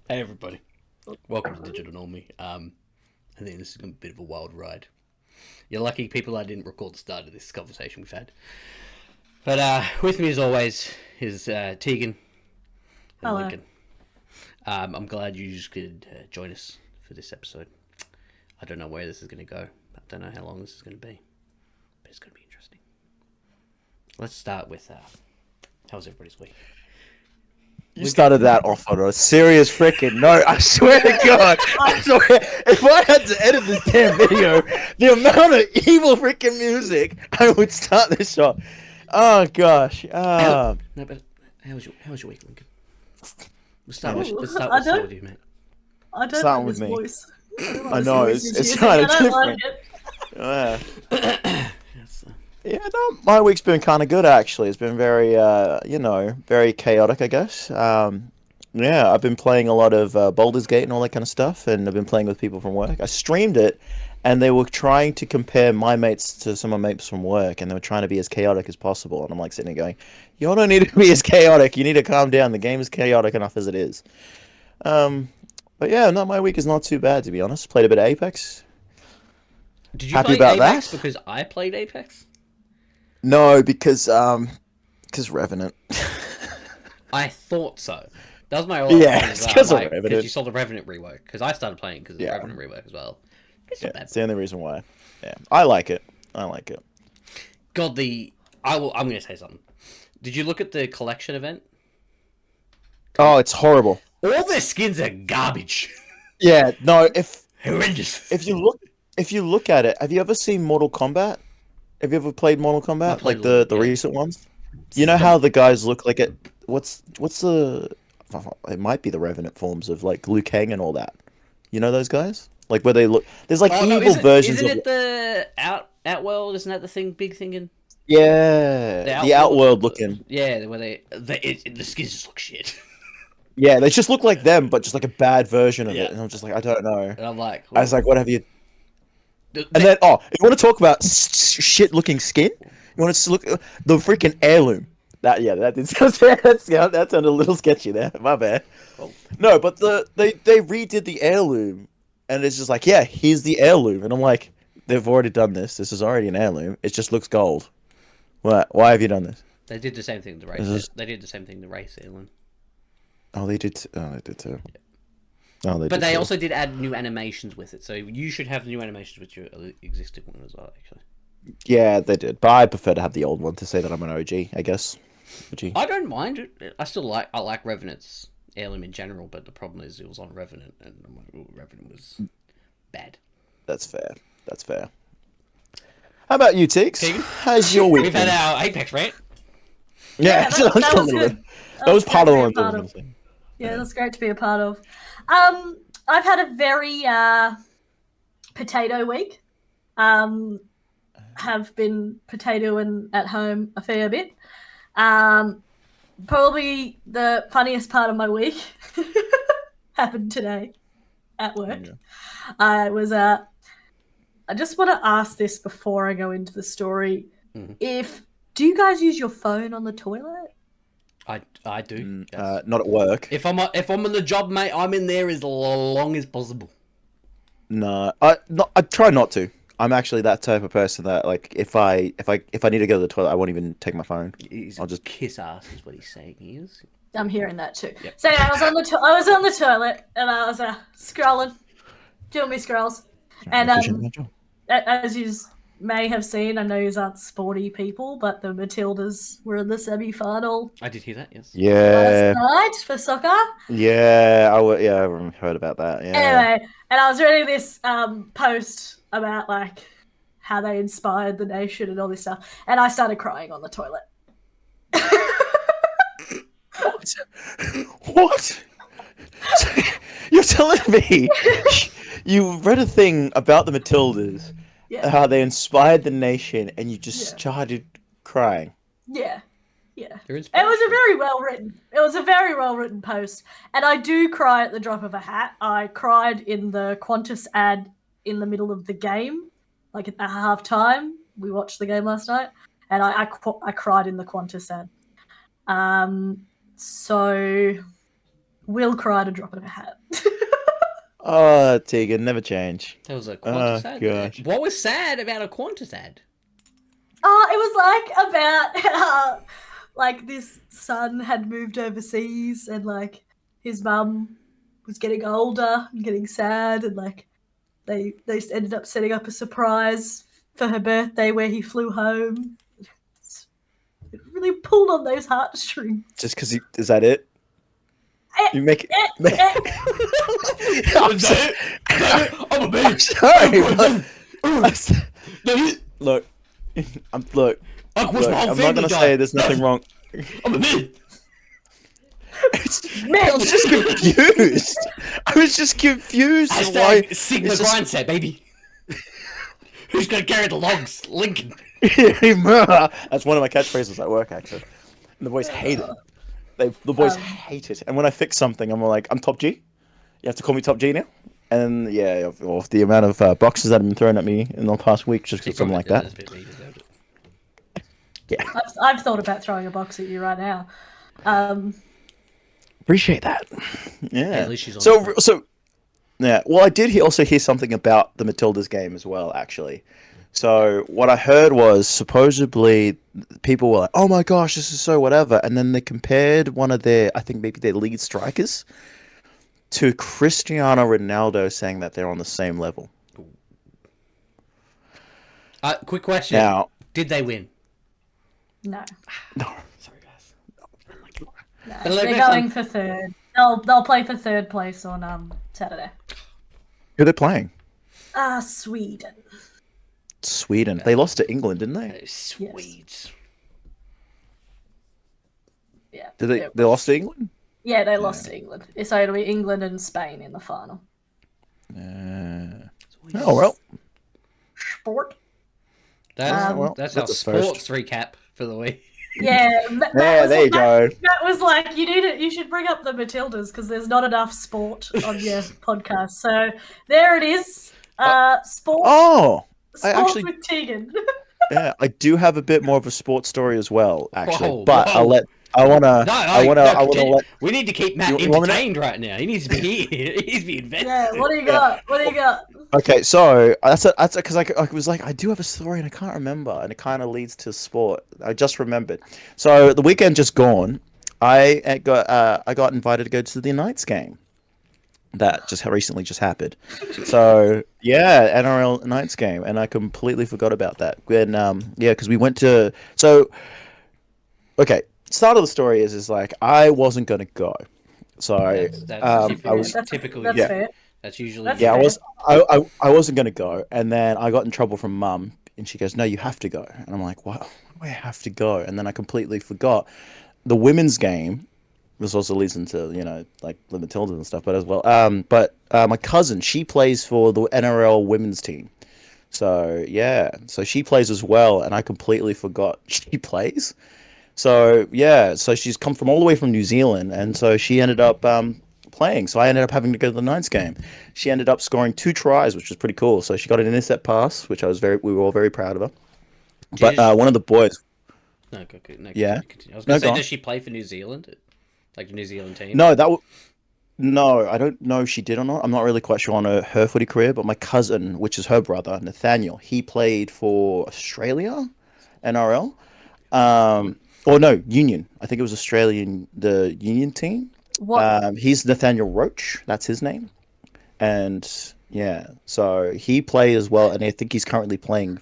Hey everybody, welcome to Digital Normie. I think this is going to be a bit of a wild ride. You're lucky people I didn't record the start of this conversation we've had. But with me as always is Tegan and Hello. Lincoln. I'm glad you just could join us for this episode. I don't know where this is going to go. I don't know how long this is going to be. But it's going to be interesting. Let's start with how was everybody's week? You started that off on a serious freaking note. I swear to God. I swear, if I had to edit this damn video, the amount of evil freaking music I would start this off. Oh gosh. No, but how was your week, Lincoln? Let's start with you, mate. I don't Starting like with this me. voice. I know it's kind of different. Yeah, no, my week's been kind of good actually. It's been very, very chaotic, I guess. Yeah, I've been playing a lot of Baldur's Gate and all that kind of stuff, and I've been playing with people from work. I streamed it, and they were trying to compare my mates to some of my mates from work, and they were trying to be as chaotic as possible. And I'm like sitting there going, "You don't need to be as chaotic. You need to calm down. The game is chaotic enough as it is." Um, but yeah, no, my week is not too bad to be honest. Played a bit of Apex. Did you Happy play about Apex that? because I played Apex? No, because Revenant. I thought so. That was my Yeah, it's because of because Revenant. you saw the Revenant rework. Because I started playing because of the Yeah. Revenant rework as well. It's Yeah, not bad. it's the only reason why. Yeah, I like it. I like it. God, I'm going to say something. Did you look at the collection event? Oh, it's horrible. All their skins are garbage. Yeah, no. Horrendous. If you look at it, have you ever seen Mortal Kombat? Have you ever played Mortal I Kombat, played like a little the bit, yeah. recent ones? You know how the guys look like it? What's the? It might be the Revenant forms of like Liu Kang and all that. You know those guys? Like where they look. There's like Oh no, evil versions isn't of. it the Outworld? Isn't that the thing? Big thing in the Yeah, the Outworld? Outworld looking. Yeah, where the skins just look shit. Yeah, they just look like them, but just like a bad version of Yeah. it. And I'm just like, I don't know. And I'm like, I was like, what have you? the- And then, you want to talk about shit-looking skin? You want to look the freaking heirloom? That did that sounded a little sketchy there. My bad. Oh. No, but they redid the heirloom, and it's just like, yeah, here's the heirloom, and I'm like, they've already done this. This is already an heirloom. It just looks gold. What? Why have you done this? They did the same thing to This race. is- They did the same thing to race Alan. Oh, they did. Oh, they did too. Oh, they But did they too. also did add new animations with it, so you should have new animations with your existing one as well. Actually, Yeah, they did. But I prefer to have the old one to say that I'm an OG. I guess. OG. I don't mind it. I like Revenant's heirloom in general, but the problem is it was on Revenant, and I'm like, ooh, Revenant was bad. That's fair. That's fair. How about you, Tix? Tegan? How's your week We've had been? our Apex rant. Yeah, that was a little good. bit. That was part of the great one to be a I was part going of. to say. Yeah, that's great to be a part of. I've had a very potato week. Have been potatoing at home a fair bit. Probably the funniest part of my week happened today at work. Yeah. I just want to ask this before I go into the story. Mhm. Do you guys use your phone on the toilet? I do. Yes. Not at work. If I'm on the job, mate, I'm in there as long as possible. No, I try not to. I'm actually that type of person that like if I need to go to the toilet, I won't even take my phone. He's I'll just kiss ass, is what he's saying. He is. I'm hearing that too. Yep. So yeah, I was on the toilet and I was scrolling, doing my scrolls, and efficient at my job. as you may have seen, I know you aren't sporty people, but the Matildas were in the semi-final I did hear that. Yes. Yeah, last night for soccer. yeah, I heard about that. Yeah, Anyway, and I was reading this post about like how they inspired the nation and all this stuff, and I started crying on the toilet. what? You're telling me you read a thing about the Matildas, Yeah, how they inspired the nation, and you just Yeah. started crying. yeah. You're It was a very well written post, and I do cry at the drop of a hat. I cried in the Qantas ad in the middle of the game, like at half time. We watched the game last night, and I cried in the Qantas ad. So will cry at a drop of a hat. Oh, Tegan, never change. That was a Qantas Oh, ad. gosh. What was sad about a Qantas ad? It was like about how like this son had moved overseas and like his mum was getting older and getting sad and like they ended up setting up a surprise for her birthday where he flew home. It really pulled on those heartstrings. Just because is that it? You make it. I'm a man. I'm sorry, but look, I'm not gonna say there's nothing wrong. I'm a man. I was just confused. Hashtag Sigma Grindset, baby. Who's gonna carry the logs? Lincoln. That's one of my catchphrases at work, actually. And the boys hate it. The boys hate it. And when I fix something, I'm like, I'm Top G. You have to call me Top G now. And yeah, of the amount of boxes that have been thrown at me in the past week just because something like that. Yeah, I've thought about throwing a box at you right now. Appreciate that. Yeah. At least she's on So yeah. Well, I did also hear something about the Matildas game as well, actually. So what I heard was supposedly people were like, "Oh my gosh, this is so whatever," and then they compared one of their, I think maybe their lead strikers, to Cristiano Ronaldo, saying that they're on the same level. Quick question. Now, did they win? No. no. Sorry, guys. No, But they're going for third. They'll play for third place on Saturday. Who are they playing? Sweden. Sweden. They lost to England, didn't they? Swedes. Yeah. Did they lost to England? Yeah, they lost to England. So it'll be England and Spain in the final. Oh well. Sport. That's our a sports recap for the week. Yeah, There you go. That was like you should bring up the Matildas because there's not enough sport on your podcast. So there it is. Sport. Oh, Sport with Tegan. Yeah, I do have a bit more of a sports story as well, actually. Whoa, but whoa. I wanna let. We need to keep Matt You want me to- entertained right now. He needs to be here. He needs to be invested. Yeah, what do you got? What do you got? Okay, so that's because I was like, I do have a story and I can't remember, and it kind of leads to sport. I just remembered. So the weekend just gone, I got invited to go to the Knights game. That just recently just happened. So yeah, NRL Knights game, and I completely forgot about that. When because we went to okay. Start of the story is like I wasn't gonna go, so That's I was typical. That's yeah. fair. That's usually That's yeah, fair. I wasn't gonna go, and then I got in trouble from Mum, and she goes, "No, you have to go," and I'm like, "What? Why do I have to go?" And then I completely forgot the women's game. This also leads into like the Matildas and stuff, but as well, my cousin, she plays for the NRL women's team, so yeah, so she plays as well, and I completely forgot she plays. So yeah, so she's come from all the way from New Zealand, and so she ended up playing. So I ended up having to go to the Knights game. She ended up scoring 2 tries, which was pretty cool. So she got an intercept pass, which we were all very proud of her. But one of the boys, no, yeah, continue. I was going to say, does she play for New Zealand, like the New Zealand team? No, no, I don't know if she did or not. I'm not really quite sure on her footy career. But my cousin, which is her brother, Nathaniel, he played for Australia, NRL. Or no, Union. I think it was the Union team. What? He's Nathaniel Roach. That's his name. And yeah, so he played as well, and I think he's currently playing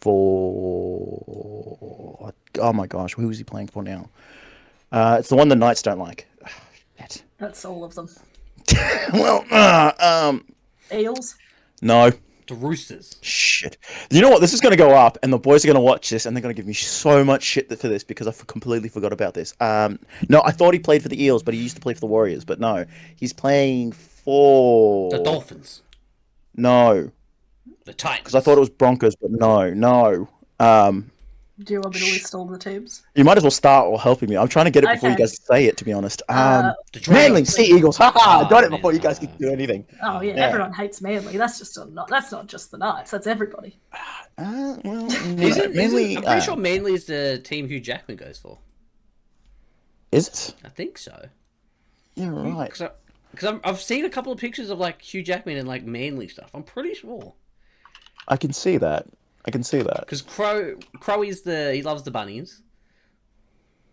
for. Oh my gosh, who is he playing for now? It's the one the Knights don't like. That's all of them. Well, Eels. no. The Roosters. Shit. You know what? This is going to go up, and the boys are going to watch this, and they're going to give me so much shit for this because I completely forgot about this. No, I thought he played for the Eels, but he used to play for the Warriors. But no, he's playing for The Dolphins. No, The Titans. because I thought it was Broncos, but no. Do you want me to list all the teams? You might as well start or helping me. I'm trying to get it before you Okay. guys say it. To be honest, The Manly Dragons. Sea Eagles. Haha, I got it man. before you guys could do anything. Oh yeah, Yeah. everyone hates Manly. That's not just the Knights. That's everybody. Well, Manly, I'm pretty sure uh, Manly is the team Hugh Jackman goes for. is it? I think so. You're right. Because I've seen a couple of pictures of like Hugh Jackman and like manly stuff. I'm pretty sure. I can see that. Because Crow is he loves the bunnies.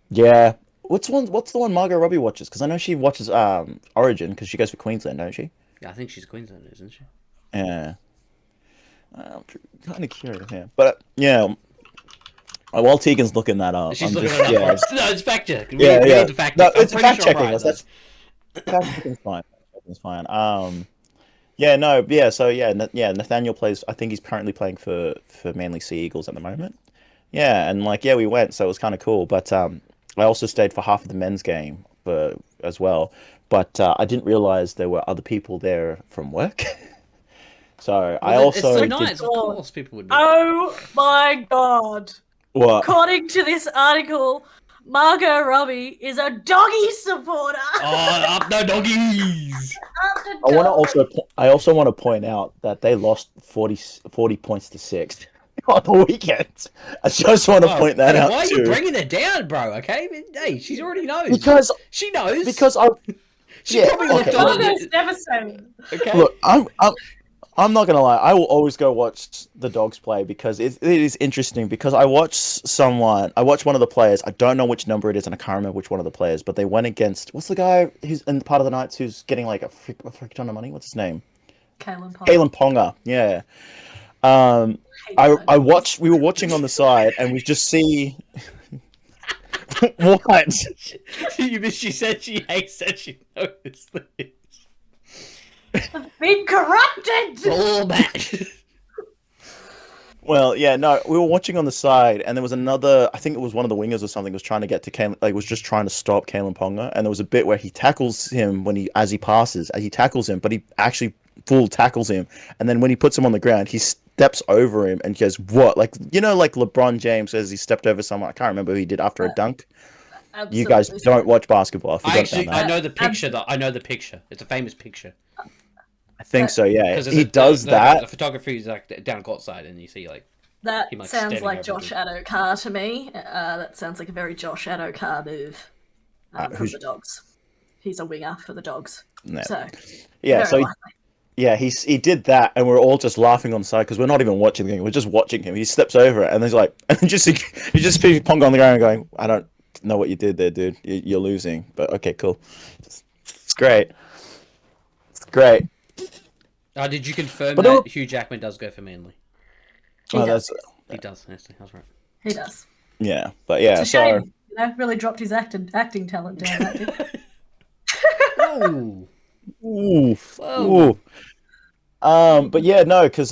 Yeah. What's the one Margot Robbie watches? Because I know she watches Origin because she goes for Queensland, don't she? Yeah, I think she's Queenslander, isn't she? Yeah. I'm kind of curious. Yeah. But yeah. While Tegan's looking that up, She's I'm looking just, it up. yeah, No, it's fact check. We yeah. need to fact No, check. I'm it's pretty fact sure I'm checking right, us. That's fact checking's fine. It's fine. Yeah, no, yeah. So yeah, Nathaniel plays. I think he's currently playing for Manly Sea Eagles at the moment. Yeah, and like we went, so it was kind of cool. But I also stayed for half of the men's game as well. But I didn't realize there were other people there from work. So I Well, it's also so did nice. Of course, people would be. Oh my god. what? According to this article, Margot Robbie is a doggy supporter. Oh, up no doggies! I also want to point out that they lost 40 points to 6 on the weekend. I just want to point that out Why are too. you bringing it down, bro? Okay, hey, she already knows. Because she knows. Because I she probably looked on. Margot's devastated. Okay. Look, I'm not gonna lie. I will always go watch the dogs play because it is interesting. Because I watched one of the players. I don't know which number it is, and I can't remember which one of the players. But they went against what's the guy who's in part of the Knights who's getting like a frick ton of money. What's his name? Kalen Ponga. Yeah. I watched. We were watching on the side, and we just see. What? She said she hates that she noticed this. Been corrupted. All that. Well, yeah, no, we were watching on the side, and there was another. I think it was one of the wingers or something. Was trying to get to Kalen, like was just trying to stop Kalen Ponga, and there was a bit where he tackles him as he passes, he tackles him, but he actually full tackles him, and then when he puts him on the ground, he steps over him and goes, "What?" Like like LeBron James says he stepped over someone. I can't remember who he did after a dunk. Absolutely. You guys don't watch basketball. I know the picture. I know the picture. It's a famous picture. I think so. Yeah, he does that. The photography is like down courtside, and you see like that him, like, sounds like standing over Josh Adokar to me. That sounds like a very Josh Adokar move from the Dogs. He's a winger for the Dogs. No. So yeah, so he did that, and we're all just laughing on the side because we're not even watching the game. We're just watching him. He steps over it, and he's like, and you just see Ponga on the ground going, "I don't know what you did there, dude. You're losing." But okay, cool. It's great. It's great. Did you confirm that Hugh Jackman does go for Manly? He does. He does. Yes, that's right. He does. Yeah, but yeah, it's a shame. Really dropped his acting talent down. That did. Oof. Ooh. But yeah, no, because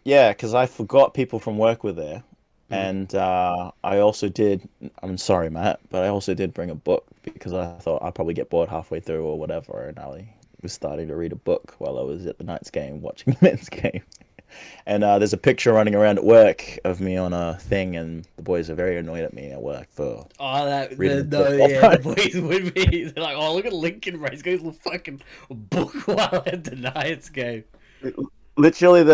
because I forgot people from work were there, and I also did. I'm sorry, Matt, but I also did bring a book because I thought I'd probably get bored halfway through or whatever, and I was starting to read a book while I was at the Knights game watching the men's game. And there's a picture running around at work of me on a thing, and the boys are very annoyed at me at work for. The boys would be. They're like, "Oh, look at Lincoln, bro. He's got a fucking book while at the Knights game." Literally,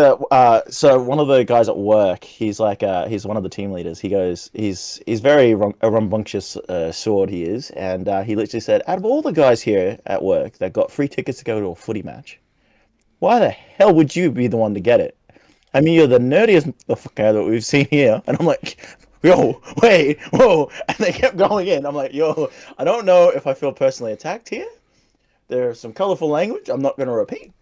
so one of the guys at work, he's like, he's one of the team leaders. He goes, he's very a rambunctious sword he is, and he literally said, out of all the guys here at work that got free tickets to go to a footy match, why the hell would you be the one to get it? I mean, you're the nerdiest motherfucker that we've seen here. And I'm like, yo, wait, whoa. And they kept going in. I'm like, yo, I don't know if I feel personally attacked here. There's some colorful language I'm not going to repeat.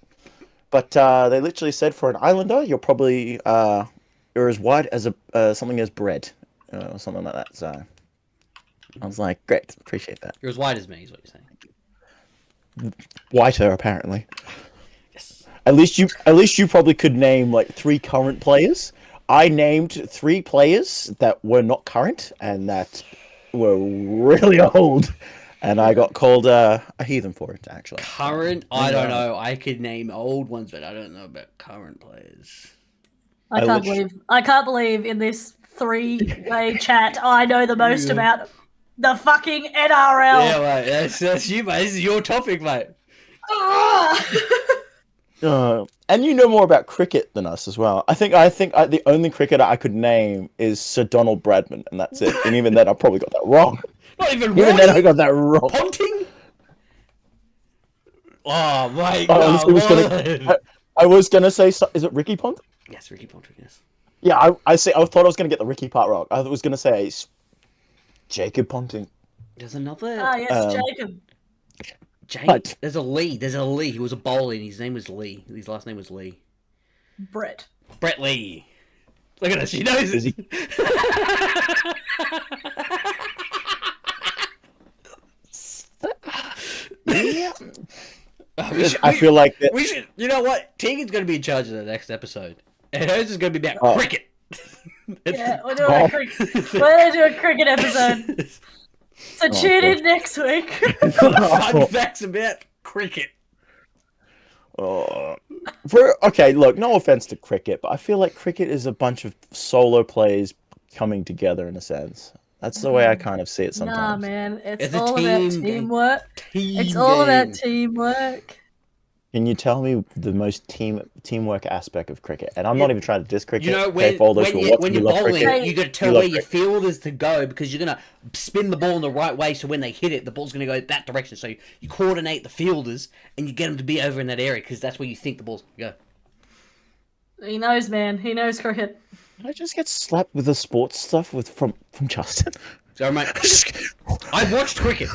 But they literally said for an Islander, you're probably you're as white as something as bread. Or something like that. So I was like, great, appreciate that. You're as white as me, is what you're saying. Whiter, apparently. Yes. At least you probably could name like 3 current players. I named 3 players that were not current and that were really old, and I got called a heathen for it. Actually, current, I don't know. I could name old ones, but I don't know about current players. I can't believe in this 3-way chat I know the most about the fucking NRL. Yeah, mate. That's you, mate. This is your topic, mate. And you know more about cricket than us as well. I think the only cricketer I could name is Sir Donald Bradman, and that's it. And even then, I probably got that wrong. Not even Even then, I got that wrong. Ponting? Oh my I god! honestly was gonna. I was gonna say. Is it Ricky Ponting? Yes, Ricky Ponting. Yes. Yeah, I thought I was gonna get the Ricky part wrong. I was gonna say Jacob Ponting. There's another Ah, yes, Jacob. Jake. There's a Lee. There's a Lee. He was a bowler, and his name was Lee. His last name was Lee. Brett. Brett Lee. Look at her. She knows Is it. he? Yeah. I feel like that. We should. You know what? Tegan's going to be in charge of the next episode, and hers is going to be about cricket. Yeah, we're doing a cricket. We're gonna do a cricket episode. So tune in next week. Fun facts about cricket. Okay, look, no offense to cricket, but I feel like cricket is a bunch of solo players coming together in a sense. That's the way I kind of see it sometimes. Nah, man, it's a all about team game. teamwork. Team It's all game. about teamwork. Can you tell me the most teamwork aspect of cricket? And I'm not even trying to diss cricket. You know, okay, when you're bowling, cricket. you got to tell where your fielders to go because you're going to spin the ball in the right way so when they hit it, the ball's going to go that direction. So you coordinate the fielders and you get them to be over in that area because that's where you think the ball's going to go. He knows, man. He knows cricket. I just get slapped with the sports stuff from Justin. So, mate, I've watched cricket.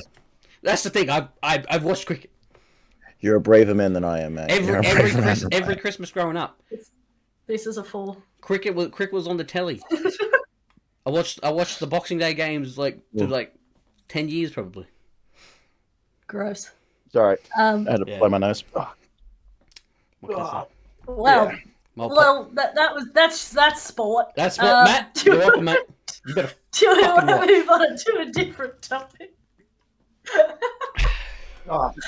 That's the thing. I've watched cricket. You're a braver man than I am, man. Every Christmas growing up. This is a fool. Cricket was on the telly. I watched the Boxing Day games for 10 years probably. Gross. Sorry, I had to blow my nose. Well, Well, that's sport. That's what, Matt. You're welcome, mate. You better. Do you want to move on to a different topic?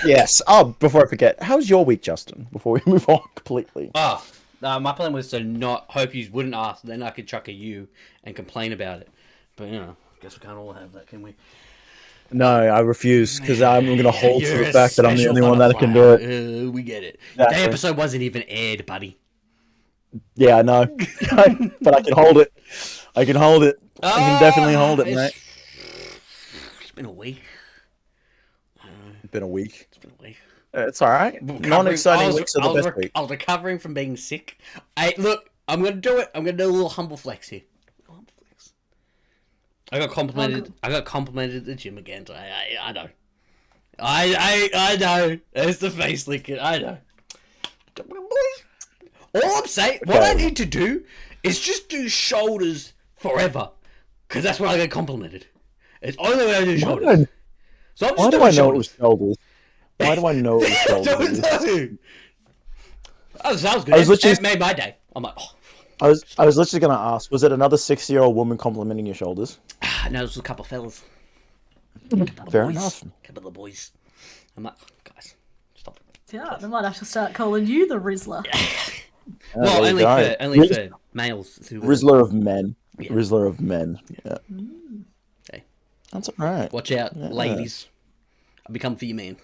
Yes. Before I forget, how's your week, Justin? Before we move on completely. My plan was to not hope you wouldn't ask. Then I could chuck a you and complain about it. But I guess we can't all have that, can we? No, I refuse because I'm going to hold to the fact that I'm the only one that can do it. We get it. Exactly. The episode wasn't even aired, buddy. Yeah, I know, but I can hold it. I can hold it. I can definitely hold it, mate. It's been a week. It's been a week. It's been a week. It's all right. Non-exciting weeks are the best week. I was recovering from being sick. Look, I'm gonna do it. I'm gonna do a little humble flex here. I got complimented. I got complimented at the gym again. So I know. I know. There's the face licking. I know. All I'm saying, what I need to do is just do shoulders forever, because that's where I get complimented. It's the only way I do shoulders. So I'm just Why do doing I know it was shoulders? Why do I know it was shoulders? Don't know. Oh, sounds good. It made my day. I'm like, I was literally going to ask, was it another 60-year-old woman complimenting your shoulders? No, it was a couple of fellas. Fair enough. A couple of the boys. I'm like, guys, stop it. Yeah, they might have to start calling you the Rizzler. Well, only for males. Rizzler of men. Yeah. Rizzler of men. Yeah. Okay. That's all right. Watch out, ladies. I'll become for you, man.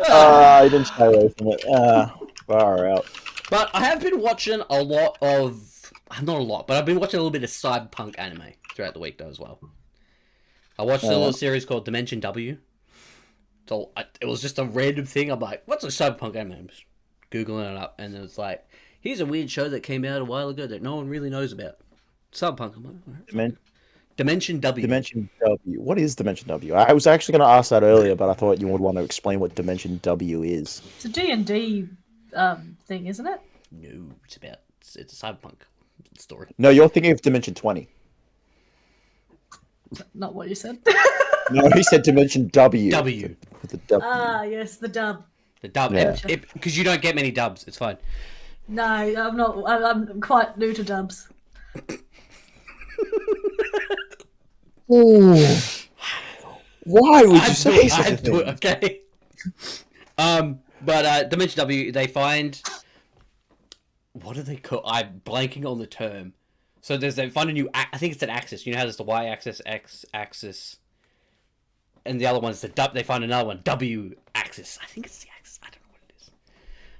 I didn't stay away from it. Far out. But I have been watching a lot of... Not a lot, but I've been watching a little bit of cyberpunk anime throughout the week, though, as well. I watched a little series called Dimension W. So it was just a random thing. I'm like, what's a cyberpunk anime? I'm just Googling it up, and it's like, here's a weird show that came out a while ago that no one really knows about. Cyberpunk. I'm like, Dimension W. Dimension W. What is Dimension W? I was actually going to ask that earlier, but I thought you would want to explain what Dimension W is. It's a D&D thing, isn't it? No, it's a cyberpunk story. No, you're thinking of Dimension 20. Not what you said. No, he said Dimension W. W. With the W. Ah, yes, the dub. The dub. Yeah. Because you don't get many dubs. It's fine. No, I'm not. I'm quite new to dubs. Ooh. Why would you say such I a do thing? it, okay. But Dimension W, they find... What do they call... I'm blanking on the term. So they find a new... I think it's an axis. You know how there's the Y-axis, X-axis... And the other one's the W. They find another one, W-axis. I think it's the axis. I don't know what it is.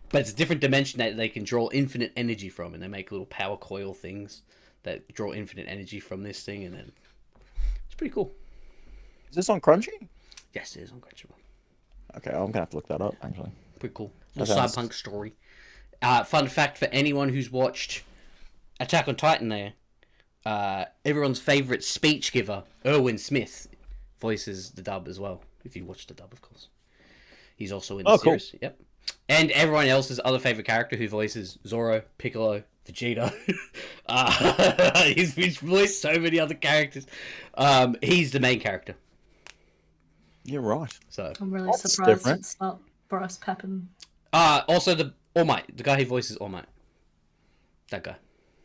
But it's a different dimension that they can draw infinite energy from. And they make little power coil things that draw infinite energy from this thing. And then... It's pretty cool. Is this on Crunchy? Yes, it is on Crunchyroll. Okay, I'm gonna have to look that up actually. Pretty cool. Little Okay. cyberpunk story. Fun fact for anyone who's watched Attack on Titan there, everyone's favourite speech giver, Erwin Smith, voices the dub as well. If you watch the dub, of course. He's also in the series. Cool. Yep. And everyone else's other favourite character who voices Zoro, Piccolo, Vegeta. He's voiced so many other characters. He's the main character. You're right. So I'm really That's surprised different. it's not Bryce Pappen. Also the All Might, the guy who voices All Might. That guy.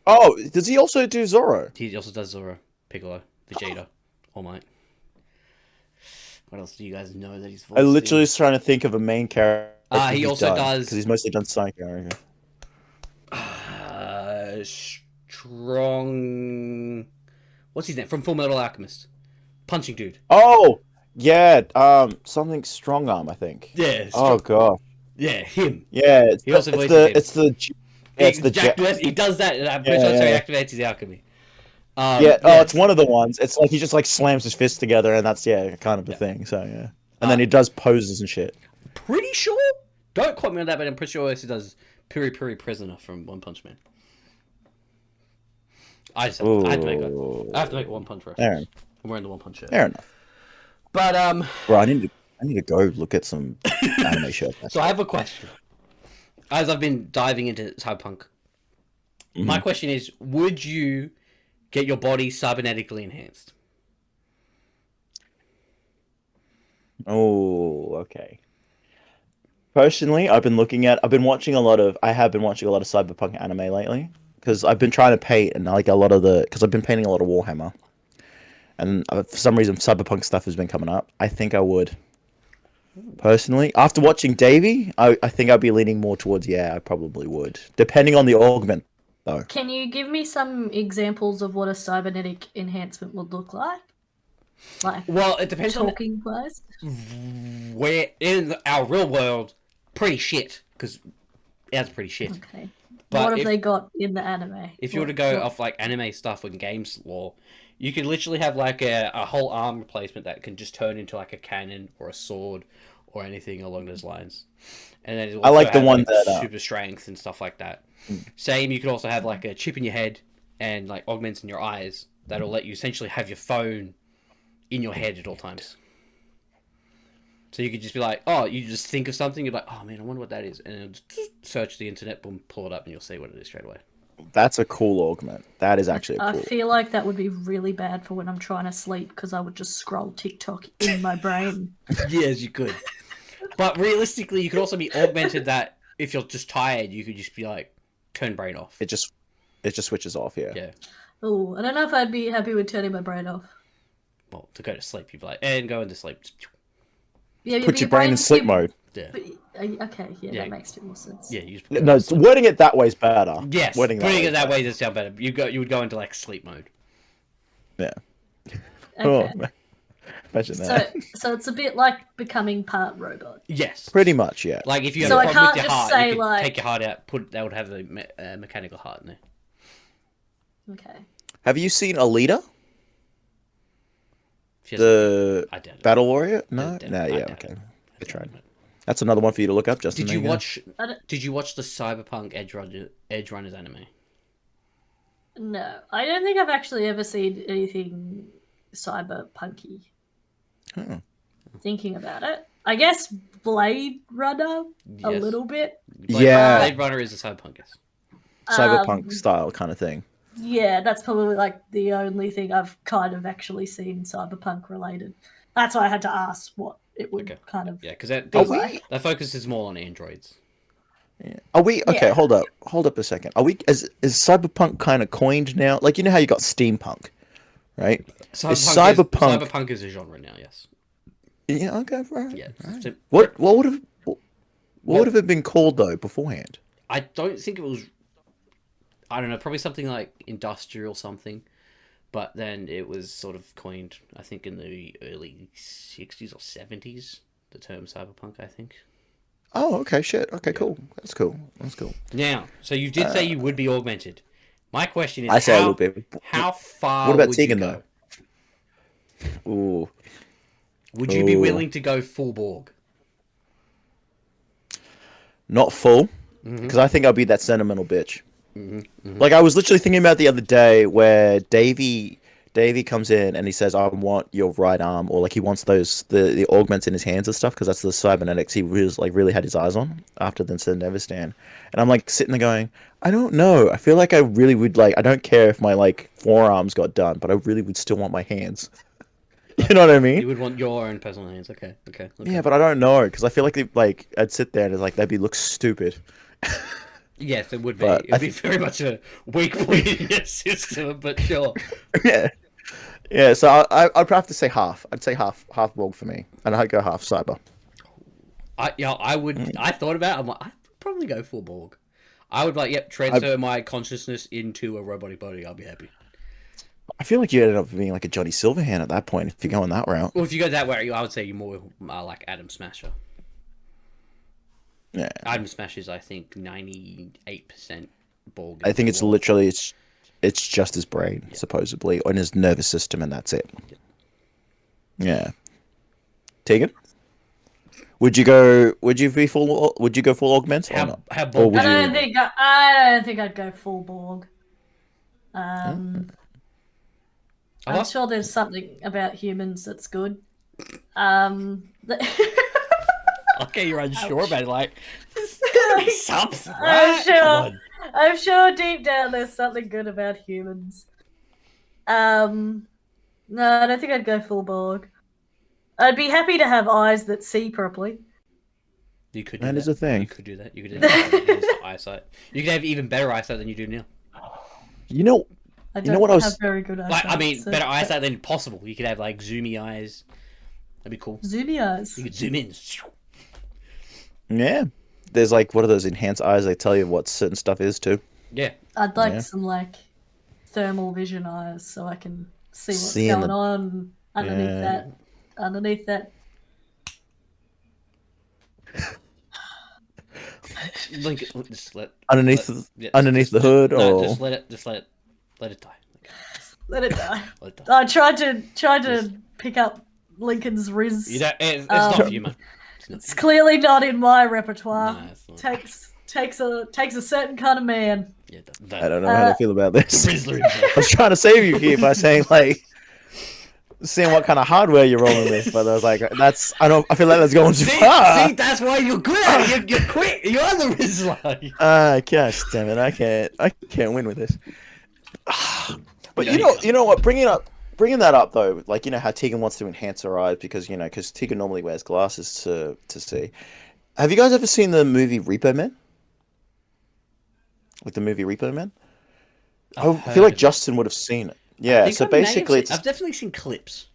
Oh, does he also do Zoro? He also does Zoro, Piccolo, Vegeta, All Might. What else do you guys know that he's voiced? I literally was trying to think of a main character. He also does because he's mostly done side character. Strong. What's his name from Full Metal Alchemist? Punching dude. Oh, yeah. Something Strong Arm, I think. Yeah. Oh god. Yeah, him. Yeah, He also voices him. It's the Jack West. He does that. I'm pretty sure he activates his alchemy. It's one of the ones. It's like he just like slams his fists together, and that's kind of the thing. So yeah, and then he does poses and shit. Pretty sure. Don't quote me on that, but I'm pretty sure he also does Piri Piri Prisoner from One Punch Man. I have to make a One Punch reference. I'm wearing the One Punch shirt. Fair enough. But bro, I need to go look at some anime shirts. So I have a question. As I've been diving into cyberpunk, my question is: would you get your body cybernetically enhanced? Oh, okay. Personally, I have been watching a lot of cyberpunk anime lately because I've been trying to paint and like because I've been painting a lot of Warhammer, and for some reason cyberpunk stuff has been coming up. I think I would. Personally, after watching Davey, I think I'd be leaning more towards I probably would, depending on the augment though. Can you give me some examples of what a cybernetic enhancement would look like? Like, well, it depends talking wise. Where in our real world, pretty shit because it's pretty shit. Okay. But what have they got in the anime? If you were to go off like anime stuff and games lore, you could literally have like a whole arm replacement that can just turn into like a cannon or a sword or anything along those lines. And then I like the one that super strength and stuff like that. Same, you could also have like a chip in your head and like augments in your eyes that'll let you essentially have your phone in your head at all times. So you could just be like, oh, you just think of something, you're like, oh man, I wonder what that is, and it'll just search the internet, boom, pull it up, and you'll see what it is straight away. That's a cool augment. That is actually cool. I feel like that would be really bad for when I'm trying to sleep because I would just scroll TikTok in my brain. Yes, you could. But realistically, you could also be augmented that if you're just tired, you could just be like, turn brain off. It just switches off, Yeah. Oh, I don't know if I'd be happy with turning my brain off. Well, to go to sleep, you'd be like, and go into sleep. Yeah, put your brain in sleep mode. Yeah. Okay, that makes a bit more sense. Yeah, you just wording it that way is better. Yes, putting it that way does sound better. You would go into like sleep mode. Yeah. Okay. Oh, imagine that. So it's a bit like becoming part robot. Yes. Pretty much, yeah. Like if you have So a I problem with can't your just heart, say, you could like- take your heart out. That would have a mechanical heart in there. Okay. Have you seen Alita? I The doubt it. Battle Warrior? No? I doubt No, it. yeah, I doubt okay. it. I tried. That's another one for you to look up, Justin. Did you watch? I don't- Did you watch the Cyberpunk Edge Runners anime? No, I don't think I've actually ever seen anything cyberpunky. Oh. Thinking about it, I guess Blade Runner a Yes. little bit. Yeah. Blade Runner is a cyberpunk. Yes. Cyberpunk style kind of thing. Yeah, that's probably like the only thing I've kind of actually seen cyberpunk related. That's why I had to ask what it would kind of. Yeah, because that Are we? that focuses more on androids. Yeah. Are we okay? Yeah. Hold up a second. Are we? Is cyberpunk kind of coined now? Like how you got steampunk, right? Cyberpunk is a genre now. Yes. Yeah. Okay. Right. Yeah. Right. What would have it been called though beforehand? I don't think it was. I don't know. Probably something like industrial something, but then it was sort of coined. I think in the early '60s or '70s. The term cyberpunk. I think. Oh, okay, shit. Okay, cool. That's cool. Now, so you did say you would be augmented. My question is, I say I would be. how far What about would Tegan, you go? Ooh. Would you be Ooh. willing to go full Borg? Not full, Mm-hmm. because I think I'll be that sentimental bitch. Mm-hmm. Mm-hmm. Like I was literally thinking about the other day where Davy comes in and he says, "I want your right arm," or like he wants the augments in his hands and stuff because that's the cybernetics he really had his eyes on after the Neverstand. And I'm like sitting there going, I don't know. I feel like I really would like. I don't care if my like forearms got done, but I really would still want my hands. You know what I mean? You would want your own personal hands. Okay. Okay. Okay. Yeah, but I don't know because I feel like I'd sit there and it's like that'd be look stupid. Yes, it would be. But It would be very much a weak point in your system, but sure. Yeah. Yeah, so I'd probably have to say half. I'd say half Borg for me, and I'd go half Cyber. I would. I thought about it. I'm like, I'd probably go full Borg. I would like, yep, transfer my consciousness into a robotic body. I'll be happy. I feel like you ended up being like a Johnny Silverhand at that point if you're going that route. Well, if you go that way, I would say you're more like Adam Smasher. Yeah, Adam Smasher is, I think, 98% Borg. I think it's literally it's just his brain supposedly, and his nervous system, and that's it. Yeah. Tegan, would you go? Would you go full augment or not? How Or Borg? would I you? don't think I'd go full Borg. Oh, I'm sure there's something about humans that's good. okay, you're unsure about it. Like, there's gotta be something, I'm right? Come sure. on. I'm sure deep down there's something good about humans. No, I don't think I'd go full Borg. I'd be happy to have eyes that see properly. You could do That that. is a thing. You could do that. You could enhance the eyesight. You could have even better eyesight than you do now. You know. I You don't know what I was- have very good eyesight. Like, I mean, so- better eyesight than possible. You could have like zoomy eyes. That'd be cool. Zoomy eyes. You could zoom in. Yeah. There's like what are those enhanced eyes? They tell you what certain stuff is too. Yeah. I'd like Yeah. some like thermal vision eyes so I can see what's See in going the- on underneath Yeah. that. Underneath that. Link it. Just let. Underneath underneath the hood, No, or just let it die. Let it die. Let it die. I tried to pick up Lincoln's Riz. You don't, it's not for you, man. It's clearly not in my repertoire. No, it's not. Takes a certain kind of man. Yeah, I don't know how to feel about this. Rizzler I himself. was trying to save you here by saying like seeing what kind of hardware you're rolling with, but I was like, I feel like that's going too far. See, that's why you're good at it. You're quick. You're the Rizzler. Gosh damn it, I can't win with this. But Yeah, you know what? Bringing that up though, like you know how Tegan wants to enhance her eyes because Tegan normally wears glasses to see. Have you guys ever seen the movie Repo Man? Like the movie Repo Man? I feel like Justin would have seen it. Yeah, so basically I've definitely seen clips.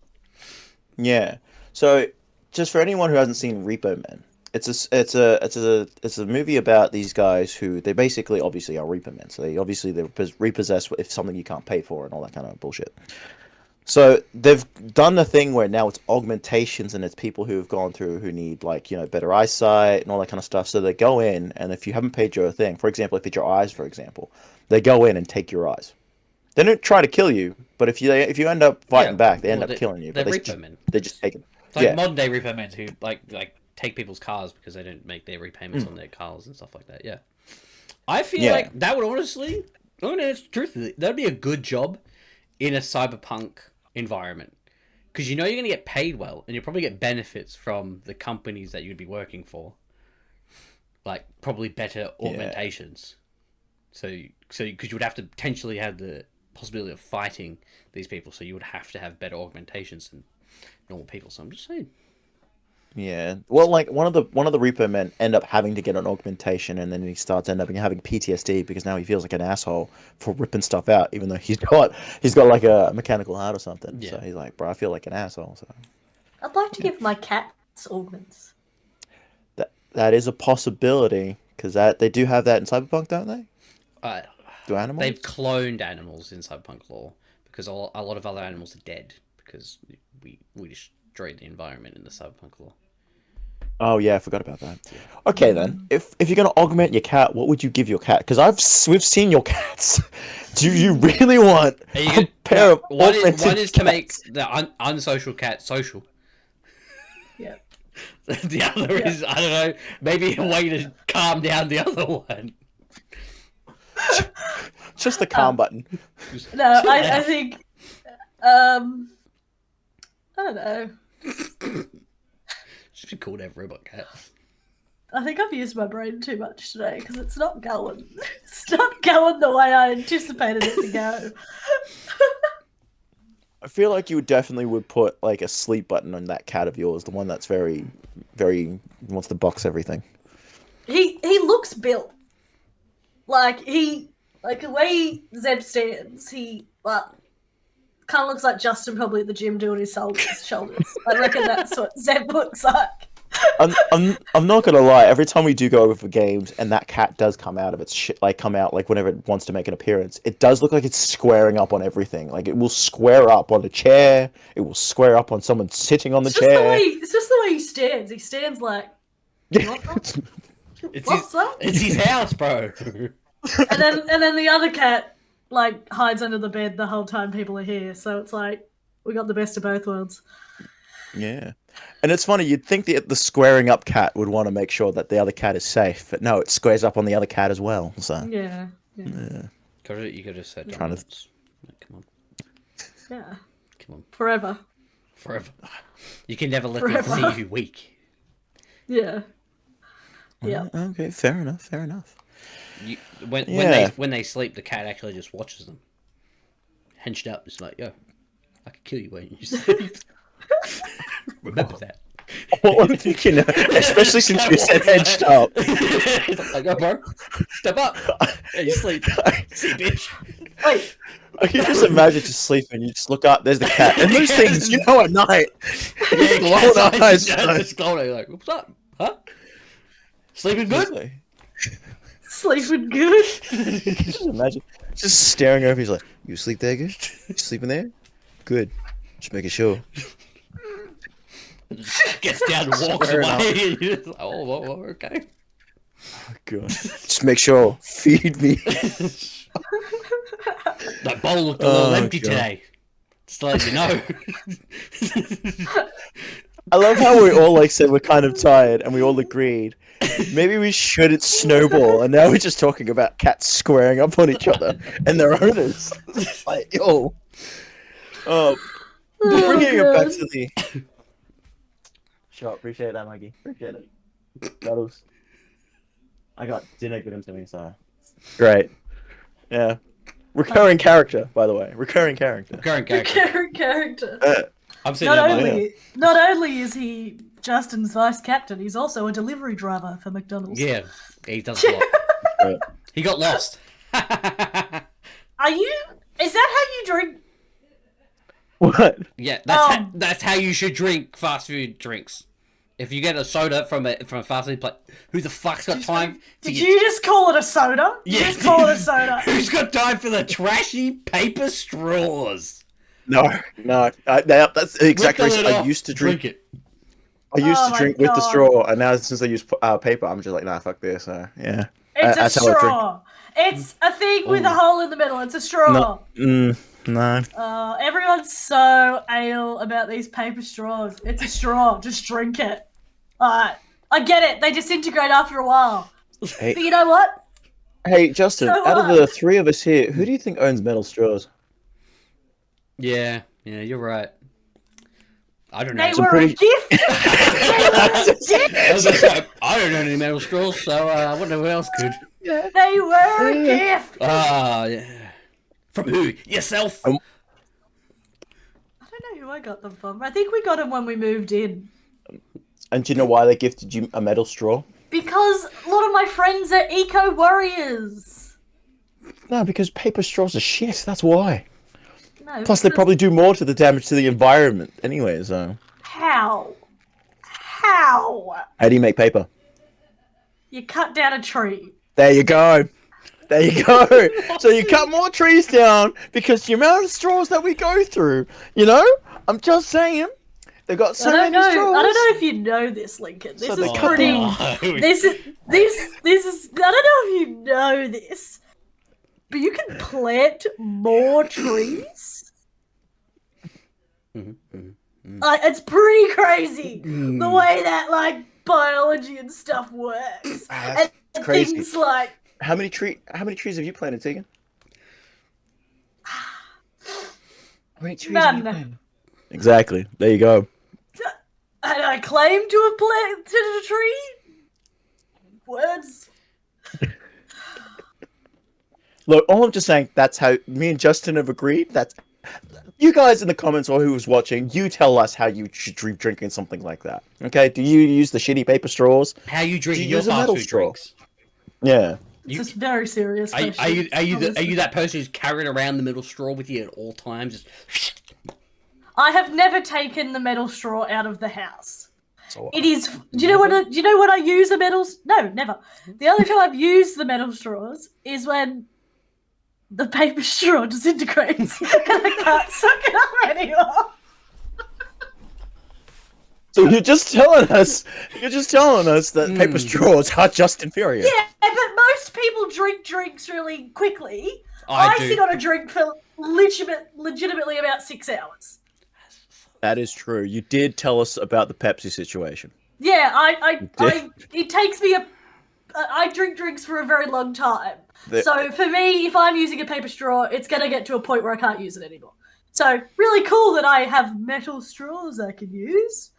yeah. So just for anyone who hasn't seen Repo Man, it's a movie about these guys who they basically obviously are Repo Men. So they're repossessed if something you can't pay for and all that kind of bullshit. So they've done the thing where now it's augmentations and it's people who have gone through who need like better eyesight and all that kind of stuff. So they go in and if you haven't paid your thing, for example, if it's your eyes, for example, they go in and take your eyes. They don't try to kill you, but if you end up fighting back, they end up killing you. They're But Repo Men. they just take it. It's like Yeah. modern day Repo Men who like take people's cars because they don't make their repayments on their cars and stuff like that. Yeah, I feel like that would honestly, truthfully, that'd be a good job in a cyberpunk environment because you're going to get paid well and you'll probably get benefits from the companies that you'd be working for, like probably better augmentations. So because you would have to potentially have the possibility of fighting these people, so you would have to have better augmentations than normal people. So I'm just saying. Yeah. Well, like one of the Repo Men end up having to get an augmentation, and then he end up having PTSD because now he feels like an asshole for ripping stuff out, even though he's got like a mechanical heart or something. Yeah. So he's like, bro, I feel like an asshole. So I'd like to give my cats augments. that is a possibility because they do have that in Cyberpunk, don't they? Do animals? They've cloned animals in cyberpunk lore because a lot of other animals are dead because we destroyed the environment in the cyberpunk lore. Oh yeah, I forgot about that. Okay then, if you're gonna augment your cat, what would you give your cat? Because we've seen your cats. Do you really want Are you a gonna, pair of one augmented is to make cats? the unsocial cat social. Yeah. The other Yeah. is, I don't know, maybe a way to calm down the other one. Just the calm button. No, Chill I out. think. I don't know. Should be called have robot cats. I think I've used my brain too much today because it's not going. It's not going the way I anticipated it to go. I feel like you definitely would put like a sleep button on that cat of yours, the one that's very, very wants to box everything. He looks built. Like the way Zeb stands, he kind of looks like Justin probably at the gym doing his shoulders. I reckon that's what Zeb looks like. I'm not gonna lie. Every time we do go over for games, and that cat does come out of its shit, like come out like whenever it wants to make an appearance, it does look like it's squaring up on everything. Like it will square up on a chair. It will square up on someone sitting on the chair. It's just the way he stands. He stands like, It's what's up? It's his house, bro. And then the other cat like hides under the bed the whole time people are here. So it's like we got the best of both worlds. Yeah, and it's funny. You'd think the squaring up cat would want to make sure that the other cat is safe, but no, it squares up on the other cat as well. So Yeah. yeah. You could have said Trying to- dominance. Come on. Yeah. Come on. Forever. Forever. You can never let Forever. them see you weak. Yeah. Yeah. Okay, fair enough. Fair enough. When they sleep, the cat actually just watches them. Henched up, it's like, yo, I could kill you when you sleep. Remember that. What I'm thinking, especially since you said hedged up. Like, oh, bro, step up. Yeah, you sleep. See, bitch. Wait. I can just imagine just sleeping. You just look up. There's the cat, and those things, you know, at night. Yeah, Glowing cat's eyes, just glowing. Like, what's up? Huh? Sleeping good? Sleeping good. Just imagine, just staring over. He's like, "You sleep there, good? You sleeping there? Good. Just making sure." Gets down and walks Fair away. And you're just like, oh, okay. Oh, God. Just make sure. Feed me. That bowl looked a little empty God. today. Just to let you know. I love how we all like said we're kind of tired, and we all agreed. Maybe we shouldn't snowball, and now we're just talking about cats squaring up on each other and their owners. Like, yo. Oh, bringing it back to the. Sure, appreciate that, Maggie. Appreciate it. Cuddles. I got dinner given to me, so. Great. Yeah. Recurring character, by the way. Recurring character. Current character. Character. I'm saying Not that only is he Justin's vice captain, he's also a delivery driver for McDonald's. Yeah, he does a lot. Right. He got lost. Are you? Is that how you drink? What? Yeah, Um, that's how you should drink fast food drinks. If you get a soda from a fast food place, who the fuck's got time to Did get... you just call it a soda? You Yeah. just call it a soda. Who's got time for the trashy paper straws? No. That's the exact Rip the reason lid I off, used to drink. it. I used Oh to my drink with the God. straw, and now since I use paper, I'm just like, nah, fuck this. Yeah. It's a That's how I drink. straw. It's a thing with a hole in the middle. It's a straw. No. Everyone's so anal about these paper straws. It's a straw. Just drink it. I get it. They disintegrate after a while. Hey, But you know what? hey, Justin. So Out of what? the three of us here, who do you think owns metal straws? Yeah, you're right. I don't know. They were a pretty- gift. They were a gift. I was just like, I don't know any metal straws, so I wonder who else could. They were a gift. Yeah. From who? Yourself? I don't know who I got them from. I think we got them when we moved in. And do you know why they gifted you a metal straw? Because a lot of my friends are eco warriors. No, because paper straws are shit. That's why. No, Plus, they because- probably do more to the damage to the environment anyway. So, How? how do you make paper? You cut down a tree. There you go. There you go. So you cut more trees down because the amount of straws that we go through, I'm just saying, They've got so I don't many know. straws. I don't know if you know this, Lincoln. This So is they cut pretty. down. This is. I don't know if you know this, but you can plant more trees. It's pretty crazy the way that like biology and stuff works. That's and crazy. things like How many trees have you planted, Tegan? How many trees have you none. planted? Exactly. There you go. And I claim to have planted a tree. Words. Look, all I'm just saying, that's how me and Justin have agreed. That's you guys in the comments or who was watching, you tell us how you should drink drinking something like that. Okay? Do you use the shitty paper straws? How you drink Do you your use a fast metal food straw? drinks? Yeah. It's a very serious question. Are you honestly. that person who's carrying around the middle straw with you at all times? Just... I have never taken the metal straw out of the house. So, It is. Do you know what I use the metals? No, never. The only time I've used the metal straws is when the paper straw disintegrates and I can't suck it up anymore. So you're just telling us that paper straws are just inferior. Yeah, but most people drink drinks really quickly. I I do. sit on a drink for legitimately about 6 hours. That is true. You did tell us about the Pepsi situation. Yeah, it takes me I drink drinks for a very long time. So for me, if I'm using a paper straw, it's going to get to a point where I can't use it anymore. So really cool that I have metal straws I can use.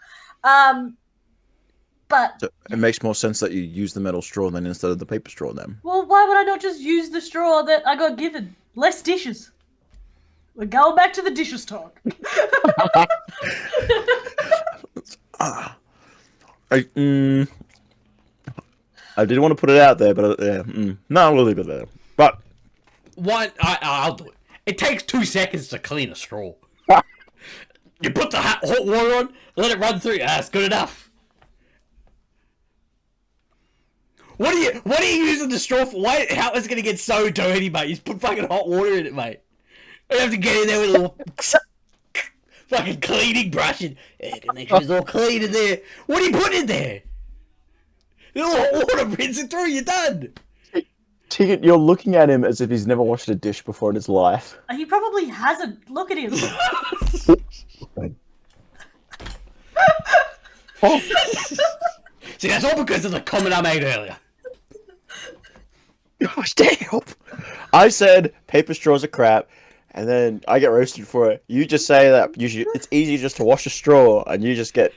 But So it makes more sense that you use the metal straw then instead of the paper straw then. well, why would I not just use the straw that I got given? Less dishes. We're going back to the dishes talk. I didn't want to put it out there, but no, we'll leave it there. But One, I'll do it. It takes 2 seconds to clean a straw. You put the hot water on, let it run through. That's good enough. What are you using the straw for? How is it gonna get so dirty, mate? You just put fucking hot water in it, mate. You have to get in there with a little fucking cleaning brush and make sure it's all clean in there. What are you putting in there? A little hot water, rinse it through. You're done. Tegan, you're looking at him as if he's never washed a dish before in his life. He probably hasn't. Look at him. See, that's all because of the comment I made earlier. Gosh, damn! I said paper straws are crap, and then I get roasted for it. You just say that it's easy just to wash a straw, and you just get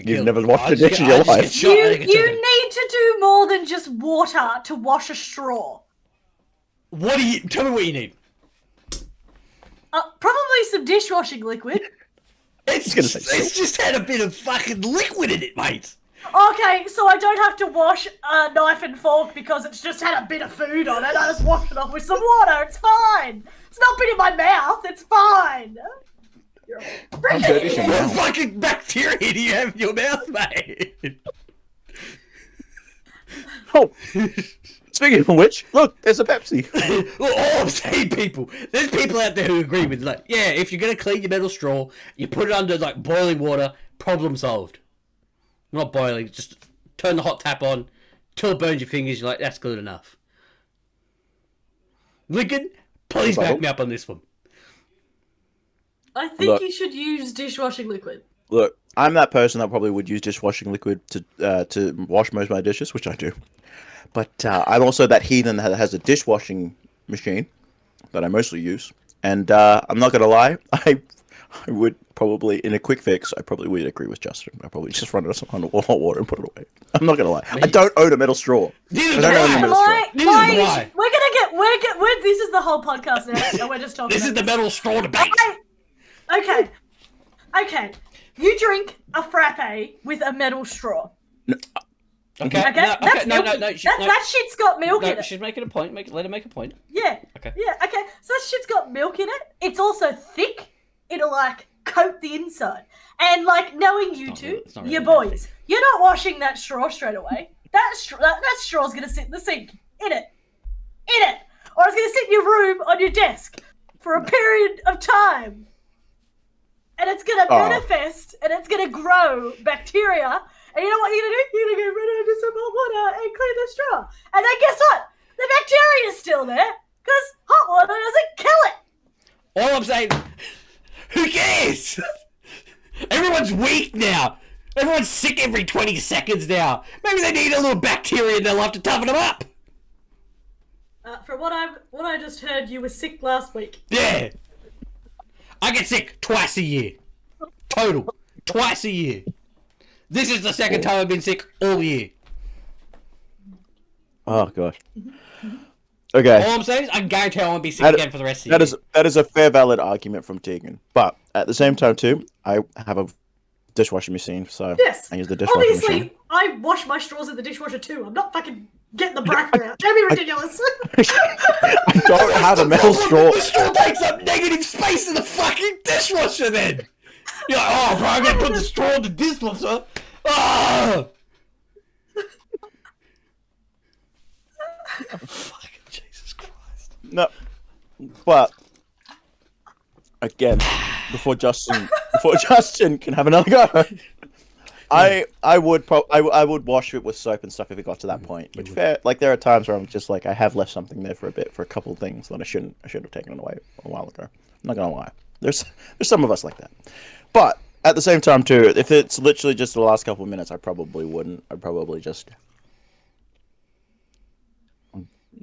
you've never washed a dish in your life. You need to do more than just water to wash a straw. Tell me what you need. Probably some dishwashing liquid. It's just had a bit of fucking liquid in it, mate. Okay, so I don't have to wash a knife and fork because it's just had a bit of food on it. I just wash it off with some water. It's fine. It's not been in my mouth. It's fine. How dirty is your What mouth? fucking bacteria do you have in your mouth, mate? Oh, speaking of which, look, there's a Pepsi. Look, all I'm saying, people, there's people out there who agree with, like, yeah, if you're gonna clean your metal straw, you put it under, like, boiling water, problem solved. Not boiling, just turn the hot tap on, till it burns your fingers, you're like, that's good enough. Lincoln, please back me up on this one. I think you should use dishwashing liquid. Look, I'm that person that probably would use dishwashing liquid to wash most of my dishes, which I do. But I'm also that heathen that has a dishwashing machine that I mostly use. And I'm not gonna lie, I would probably, in a quick fix, I probably would agree with Justin. I probably just run it some hot water and put it away. I'm not gonna lie. I don't own a metal straw. Neither I don't own a metal straw. This is the whole podcast now. And we're just talking. This is the metal straw debate. Okay. You drink a frappe with a metal straw. Okay. That shit's got milk in it. She's making a point. Let her make a point. Yeah. Okay. Yeah. Okay. So that shit's got milk in it. It's also thick. It'll like coat the inside. And like knowing you two, your boys, you're not washing that straw straight away. That straw's gonna sit in the sink. In it. Or it's gonna sit in your room on your desk for a period of time. And it's gonna manifest and it's going to grow bacteria. And you know what you're going to do? You're going to go run under some hot water and clean the straw. And then guess what? The bacteria is still there because hot water doesn't kill it. All I'm saying, who cares? Everyone's weak now. Everyone's sick every 20 seconds now. Maybe they need a little bacteria in their life to toughen them up. From what I just heard, you were sick last week. Yeah. I get sick twice a year. Total. Twice a year. This is the second time I've been sick all year. Oh gosh. Okay. All I'm saying is I guarantee I won't be sick again for the rest of the year. That is a fair, valid argument from Tegan. But at the same time too, I have a dishwashing machine, so yes. I use the dishwashing Obviously, machine. I wash my straws in the dishwasher too. I'm not fucking getting the bracker out. Don't be ridiculous. I don't have a metal straw. The straw takes up negative space in the fucking dishwasher then. You're like, oh, bro, I'm going to put the straw in the dishwasher. Oh! Fucking Jesus Christ. No, but again, before Justin can have another go, I would wash it with soap and stuff if it got to that point. Which fair, like there are times where I'm just like I have left something there for a bit for a couple of things that I should have taken it away a while ago. I'm not gonna lie. There's some of us like that, but at the same time too, if it's literally just the last couple of minutes, I probably wouldn't. I'd probably just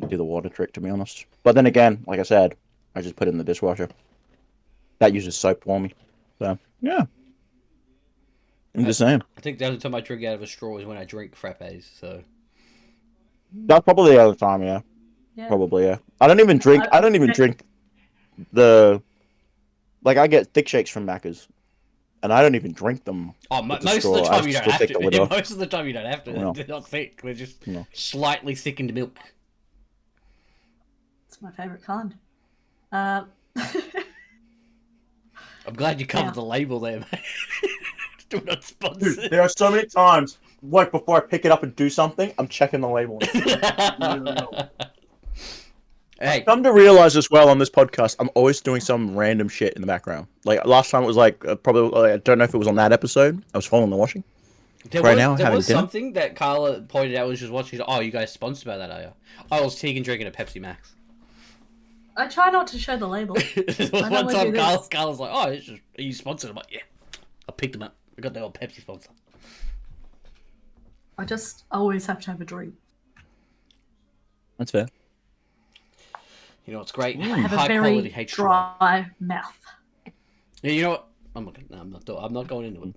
do the water trick, to be honest. But then again, like I said, I just put it in the dishwasher. That uses soap for me. So yeah, I'm just saying. I think the only time I drink out of a straw is when I drink frappes. So That's probably the other time. Yeah. Probably yeah. I don't even drink the. Like I get thick shakes from Macca's, and I don't even drink them. Oh, most of the time you don't have to. Yeah, most of the time you don't have to. No. They're not thick. They're just slightly thickened milk. It's my favourite kind. I'm glad you covered the label there, mate. Do not sponsor. Dude, there are so many times, like before I pick it up and do something, I'm checking the label. Hey, Come to realize as well on this podcast, I'm always doing some random shit in the background. Like last time, it was like probably I don't know if it was on that episode. I was following the washing. There was something that Carla pointed out when she was watching. She's like, oh, you guys sponsored by that, are you? Oh, it was Tegan drinking a Pepsi Max. I try not to show the label. One time, Carla's like, oh, are you sponsored? I'm like, yeah. I picked them up. I got the old Pepsi sponsor. I just always have to have a drink. That's fair. You know what's great? I have High a very quality H2O. dry mouth. Yeah, you know what? I'm not going into it.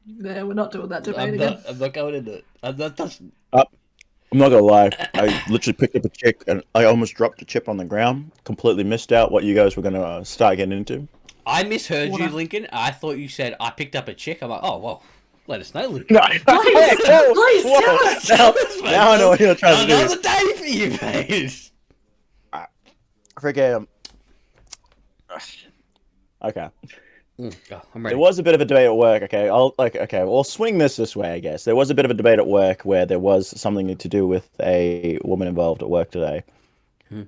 Yeah, we're not doing that debate again. I'm not going into it. I'm not touching. I'm not gonna lie. I literally picked up a chick and I almost dropped a chip on the ground. Completely missed out what you guys were gonna start getting into. I misheard you, Lincoln. I thought you said I picked up a chick. I'm like, oh well, let us know, Lincoln. No, Please tell us. Now I know what you're trying to do. Another day for you, mate. Freaking. Okay. Oh, I'm ready. There was a bit of a debate at work. Okay, we'll swing this way. I guess there was a bit of a debate at work where there was something to do with a woman involved at work today,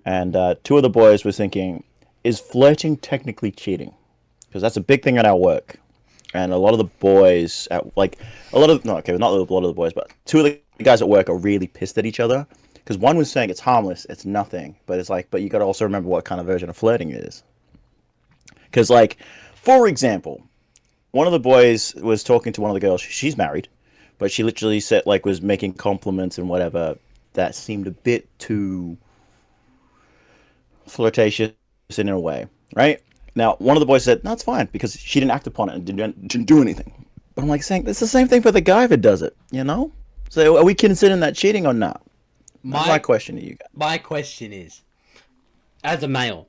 and two of the boys were thinking, "Is flirting technically cheating?" Because that's a big thing at our work, and a lot of the boys not a lot of the boys, but two of the guys at work are really pissed at each other. Because one was saying it's harmless, it's nothing, but it's like, but you got to also remember what kind of version of flirting it is. Because, like, for example, one of the boys was talking to one of the girls. She's married, but she literally said, like, was making compliments and whatever that seemed a bit too flirtatious in a way, right? Now, one of the boys said, "No, it's fine," because she didn't act upon it and didn't do anything. But I'm like saying, it's the same thing for the guy if it does it, you know? So are we considering that cheating or not? My question to you guys. My question is, as a male,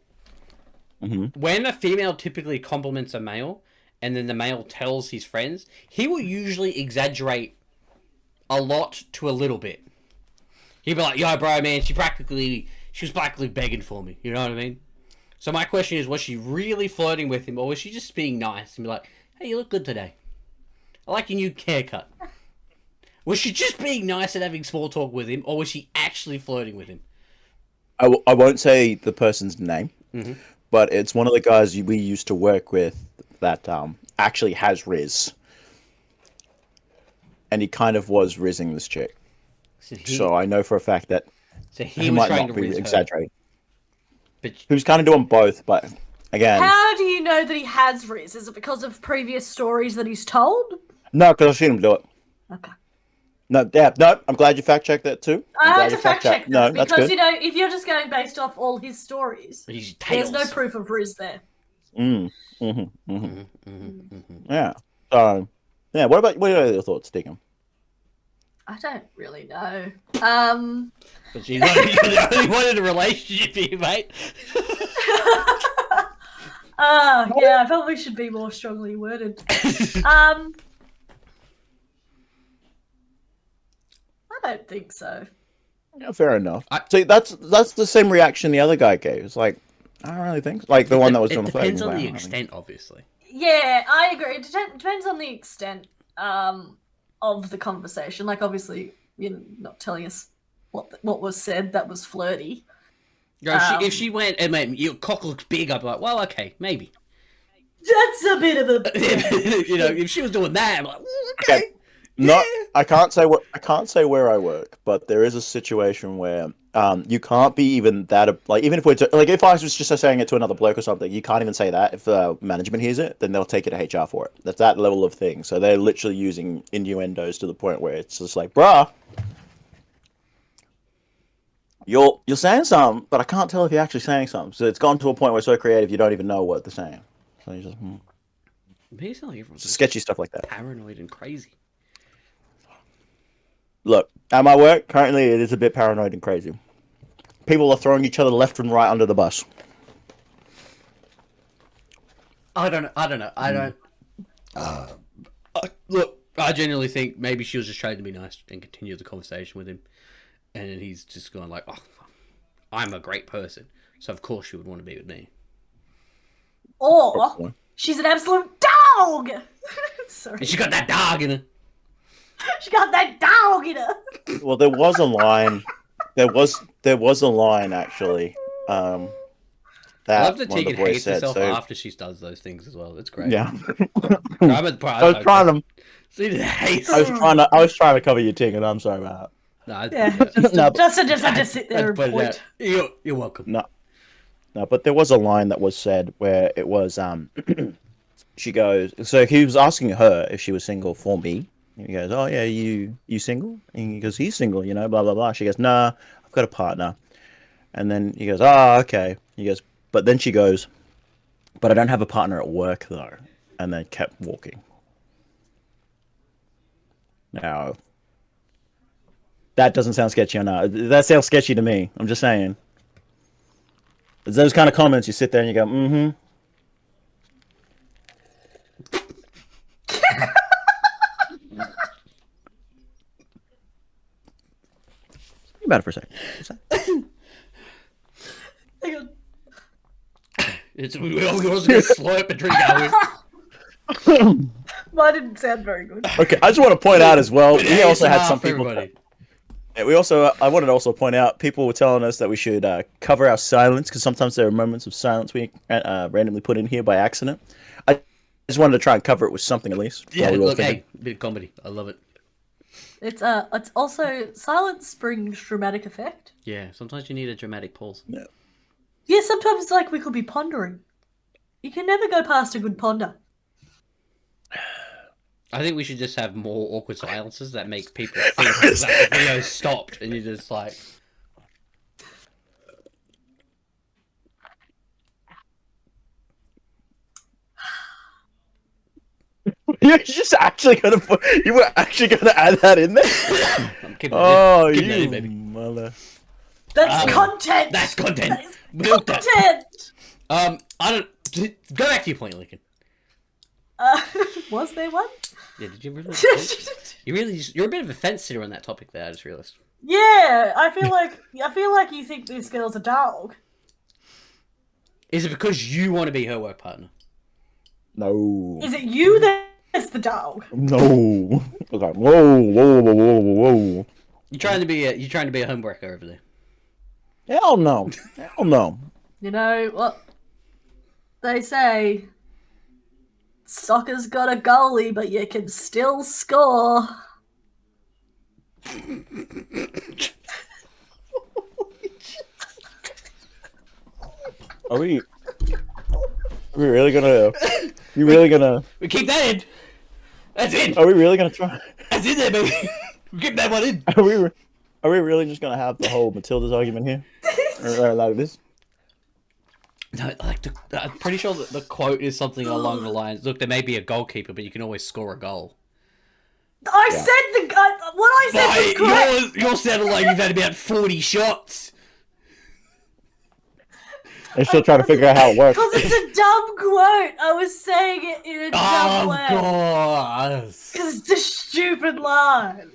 when a female typically compliments a male, and then the male tells his friends, he will usually exaggerate a lot to a little bit. He'll be like, "Yo, bro, man, she was practically begging for me." You know what I mean? So my question is, was she really flirting with him, or was she just being nice and be like, "Hey, you look good today. I like your new haircut." Was she just being nice and having small talk with him, or was she actually flirting with him? I won't say the person's name, but it's one of the guys we used to work with that actually has Riz, and he kind of was rizzing this chick. So I know for a fact that he he was might trying not to be riz her. exaggerating. But He was kind of doing both, but again, How do you know that he has Riz? Is it because of previous stories that he's told? no, because I've seen him do it. Okay. No, yeah, no. I'm glad you fact checked that too. I I'm glad had to you fact check that No, that's because, good. you know, if you're just going based off all his stories, his there's tails. no proof of Riz there. Yeah. So, yeah. What are your thoughts, Deacon? I don't really know. But you only wanted a relationship here, mate. Yeah, I probably should be more strongly worded. I don't think so. Yeah, fair enough. See, that's the same reaction the other guy gave. It's like, I don't really think so. Like the one that was doing the depends flirting. on Like, the I don't really- extent, obviously. Yeah, I agree. It depends on the extent of the conversation. Like, obviously, you're not telling us what was said that was flirty. You know, if she went and mate, your cock looks big, I'd be like, well, okay, maybe. That's a bit of a... You know, if she was doing that, I'm like, okay. No, I can't say where I work, but there is a situation where you can't be even that like even if if I was just saying it to another bloke or something, you can't even say that. If management hears it, then they'll take it to HR for it. That's that level of thing. So they're literally using innuendos to the point where it's just like, bruh, you're saying something, but I can't tell if you're actually saying something. So it's gone to a point where it's so creative you don't even know what they're saying. So you just Maybe it's not like everyone's sketchy stuff like that. paranoid and crazy. Look, at my work, currently it is a bit paranoid and crazy. People are throwing each other left and right under the bus. I don't know. Look, I genuinely think maybe she was just trying to be nice and continue the conversation with him. And then he's just going like, oh, I'm a great person. So of course she would want to be with me. Or she's an absolute dog! Sorry. And she got that dog in her. She got that dog in her! Well, there was a line. There was a line actually. I That love that one of the Tegan boys hates said. herself So after she does those things as well. It's great. yeah, I'm at the part I was trying to. See the hates. I was trying to cover your ting, and I'm sorry about No, Yeah, just sit there and point. You're welcome. that. No, but there was a line that was said where it was she goes. So he was asking her if she was single for me. And he goes, "Oh yeah, you single?" And he goes, "He's single, you know." Blah blah blah. She goes, "Nah, I've got a partner." And then he goes, "Oh, okay." He goes, but then she goes, "But I don't have a partner at work though." And then kept walking. Now, that doesn't sound sketchy or not. That sounds sketchy to me. I'm just saying. It's those kind of comments you sit there and you go, mm-hmm. Think about it for a second. Hang on. We also going to slurp and drink our Mine didn't sound very good. Okay, I just want to point out as well, we also had some for people... everybody. I wanted to also point out, people were telling us that we should cover our silence, because sometimes there are moments of silence we randomly put in here by accident. I just wanted to try and cover it with something at least. Yeah, while we were look, thinking. hey, bit of comedy. I love it. It's also silence brings dramatic effect. Yeah, sometimes you need a dramatic pause. Yeah. Yeah, sometimes like we could be pondering. You can never go past a good ponder. I think we should just have more awkward silences that make people think that the video stopped and you're just like... You were actually gonna add that in there? I'm keeping Oh, it in. Keeping it you in, baby. mother. That's content! That's content. That is Milk that. content! I don't... Go back to your point, Lincoln. Was there one? Yeah, did you really... You're a bit of a fence sitter on that topic there, I just realised. Yeah, I feel like you think this girl's a dog. Is it because you want to be her work partner? No. Is it you that's the dog? No. Okay. Whoa. You're trying to be a homewrecker over there. Hell no. Hell no. You know what they say? Soccer's got a goalie, but you can still score. Are we really gonna? You really gonna? We keep that in. That's in. Are we really gonna try? That's in there, baby. We keep that one in. Are we really just gonna have the whole Matilda's argument here? Or like this? No, I'm pretty sure that the quote is something along the lines. Look, there may be a goalkeeper, but you can always score a goal. I said what I said was correct. You're sounding like you've had about 40 shots. I'm still trying to figure out how it works. Because it's a dumb quote. I was saying it in a dumb way. Oh, God. Because it's a stupid line.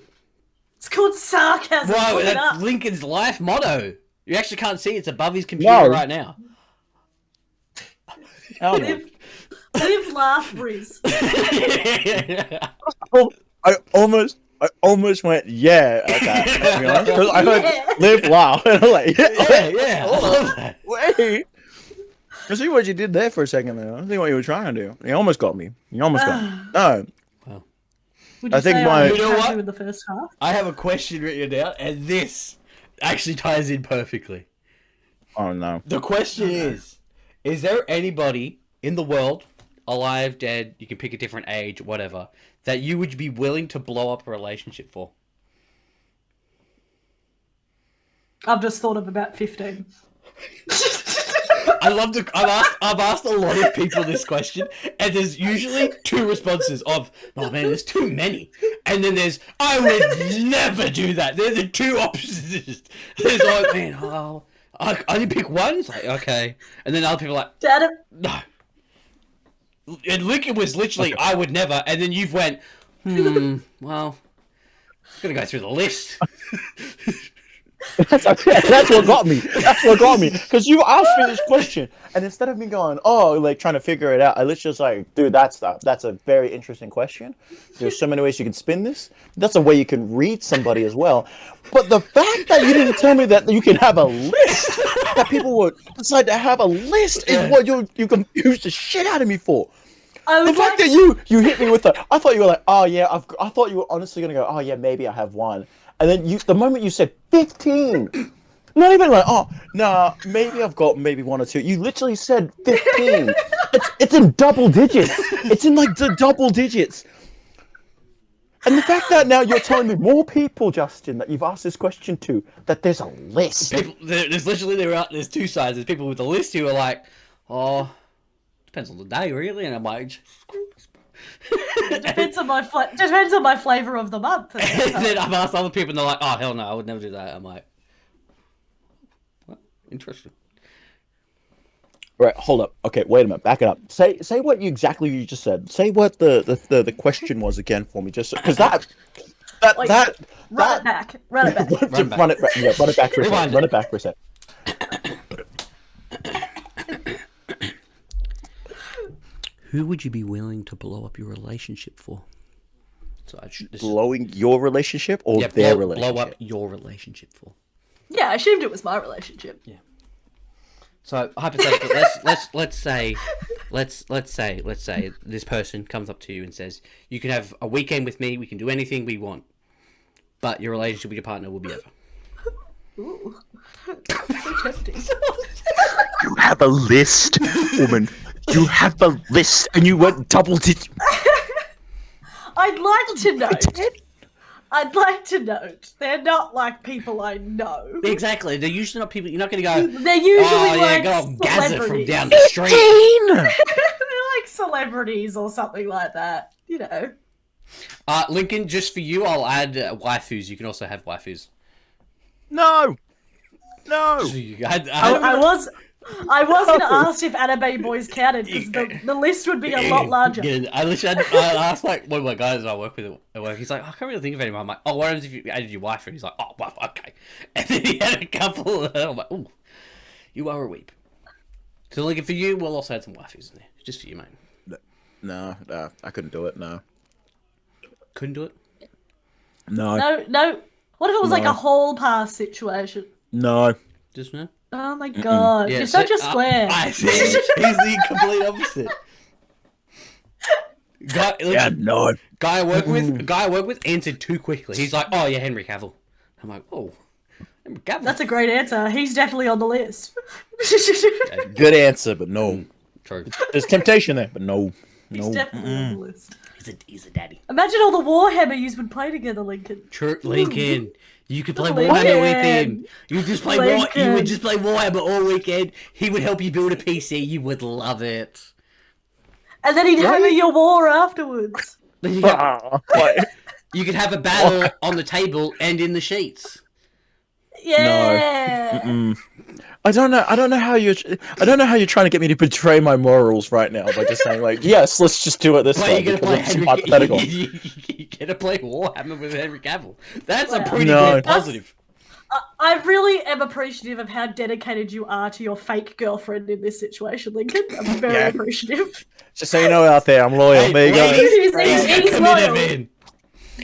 It's called sarcasm. Bro, Look it that's up. Lincoln's life motto. You actually can't see it. It's above his computer right now. Live, laugh, Riz. I almost went at that. To be honest, because I heard live laugh, and I'm like, yeah. Wait. I see what you did there for a second there. I see what you were trying to do. You almost got me. No. Would I you think say my- I was You know happy what? with the first half? I have a question written down, and this actually ties in perfectly. Oh no. The question is there anybody in the world, alive, dead, you can pick a different age, whatever, that you would be willing to blow up a relationship for? I've just thought of about 15. I've asked a lot of people this question, and there's usually two responses of, oh man, there's too many. And then there's, I would never do that. They're the two opposites. There's like, man, I only pick one? It's like, okay. And then other people are like, Dad, no. And Lincoln was literally, I would never. And then you've went, well, I'm going to go through the list. That's what got me. That's what got me. Because you asked me this question, and instead of me going, like trying to figure it out, I literally just like, dude, that's a very interesting question. There's so many ways you can spin this. That's a way you can read somebody as well. But the fact that you didn't tell me that you can have a list, that people would decide to have a list, is what you confused the shit out of me for. The fact that you hit me with I thought you were like, oh yeah, I thought you were honestly gonna go, oh yeah, maybe I have one. And then the moment you said 15, not even like, oh, nah, maybe I've got maybe one or two. You literally said 15. It's in double digits. It's in like the double digits. And the fact that now you're telling me more people, Justin, that you've asked this question to, that there's a list. There's two sides. There's people with a list who are like, oh, depends on the day, really. And I'm like, depends on my flavor of the month. and then I've asked other people, and they're like, "Oh hell no, I would never do that." I'm like, "What? Interesting." Right, hold up. Okay, wait a minute. Back it up. Say what exactly you just said. Say what the question was again for me, just because run it back. Run it back. Run it back. Yeah, run it back for a second. Run it back for a second. Who would you be willing to blow up your relationship for? So Blowing your relationship or their relationship? Blow up your relationship for. Yeah, I assumed it was my relationship. Yeah. So hypothetically, let's say this person comes up to you and says, "You can have a weekend with me. We can do anything we want, but your relationship with your partner will be over." Ooh, so tempting. You have a list, woman. You have a list, and you went double digit. I'd like to note they're not like people I know. Exactly. They're usually not people. You're not going to go. They're usually like go off Gaza from celebrities. down the street. They're like celebrities or something like that. You know. Lincoln, just for you, I'll add waifus. You can also have waifus. No. I was going to ask if anime boys counted because the list would be a lot larger. Yeah, I asked like one of my guys I work with at work. He's like, I can't really think of anyone. I'm like, oh, what happens if you added your wife? And he's like, oh, well, okay. And then he had a couple. And I'm like, ooh, you are a weep. So like for you, we'll also add some waifus in there, just for you, mate. No, I couldn't do it. No. Couldn't do it. No. What if it was like a hall pass situation? No. Just no. Oh my god, Yeah, you're such a square. He's the complete opposite. no. Guy I work with answered too quickly. He's like, "Oh yeah, Henry Cavill." I'm like, "Oh, Henry Cavill." That's a great answer. He's definitely on the list. Good answer, but no. True. There's temptation there, but no. He's definitely on the list. He's a daddy. Imagine all the Warhammer you would play together, Lincoln. True, Lincoln. You could play Lincoln. Warhammer with him. You just play Lincoln. You would just play Warhammer all weekend. He would help you build a PC. You would love it. And then he'd hammer your war afterwards. You could have a battle on the table and in the sheets. Yeah. No. I don't know how you're trying to get me to betray my morals right now by just saying like, yes, let's just do it this way. You're gonna play hypothetical. You're gonna play Warhammer with Henry Cavill. That's a pretty good positive. I really am appreciative of how dedicated you are to your fake girlfriend in this situation, Lincoln. I'm very appreciative. Just so you know out there, I'm loyal. Hey, there you go. He's loyal. Man.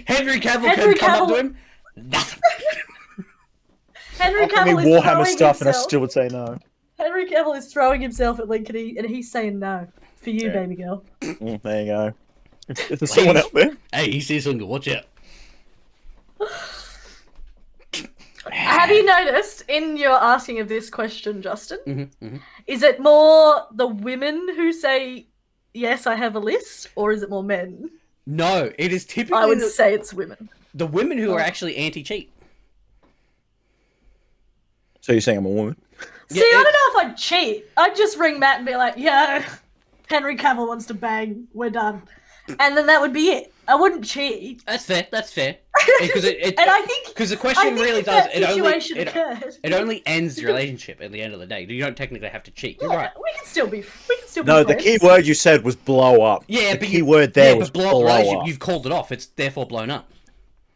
Henry Cavill could come up to him. Nothing. Henry Cavill is Warhammer throwing stuff, himself. and I still would say no. Henry Cavill is throwing himself at Lincoln, and he's saying no for you, baby girl. There you go. If there's someone out there. Hey, he sees something. Watch out. Have you noticed in your asking of this question, Justin? Mm-hmm. Is it more the women who say yes, I have a list, or is it more men? No, it is typically. I would say it's women. The women who are actually anti-cheat. So you're saying I'm a woman? See, I don't know if I'd cheat. I'd just ring Matt and be like, "Yeah, Henry Cavill wants to bang. We're done," and then that would be it. I wouldn't cheat. That's fair. Because and I think because the question really does it only ends the relationship at the end of the day. You don't technically have to cheat. You're right. We can still be. No, the friends. key word you said was blow up. Yeah, the key word there was blow up. blow The relationship, up. you've called it off. It's therefore blown up.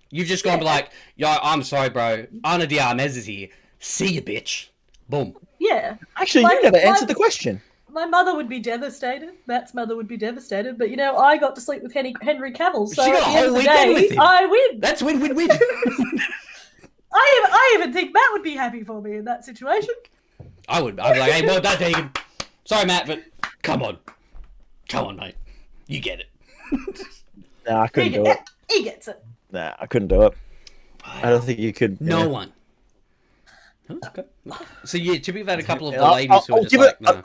You've just gone like, "Yo, I'm sorry, bro. Ana de Armas is here. See you, bitch." Boom. Yeah. Actually, you never answered the question. My mother would be devastated. Matt's mother would be devastated. But, I got to sleep with Henry Cavill. So She got at a the end whole of the weekend day, with him. I win. That's win-win-win. I even think Matt would be happy for me in that situation. I would. I'd be like, "Hey, well done, Tegan. Sorry, Matt, but come on, mate. You get it." Nah, I couldn't do it. He gets it. Nah, I couldn't do it. I don't think you could. No one. Oh, okay. So yeah, to be fair, a couple of the ladies who are just like, no.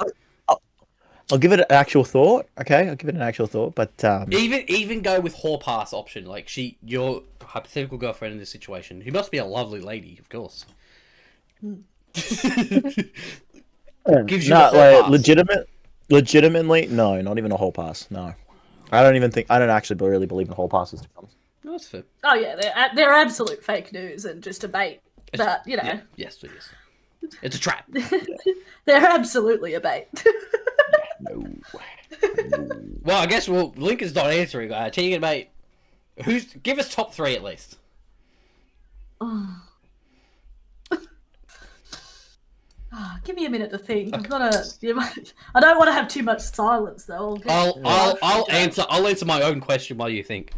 I'll give it an actual thought. Okay, I'll give it an actual thought. But even go with whore pass option. Like your hypothetical girlfriend in this situation, who must be a lovely lady, of course. Gives you a whore pass. Legitimately, no, not even a whole pass. No, I don't actually really believe in whole passes. To be honest. No, that's fair. Oh yeah, they're absolute fake news and just a bait. But Yeah, yes, it is. It's a trap. they're absolutely a bait. No. Well, I guess Lincoln's not answering. Tegan, mate, give us top 3 at least. Give me a minute to think. I don't want to have too much silence though. I'll answer my own question while you think.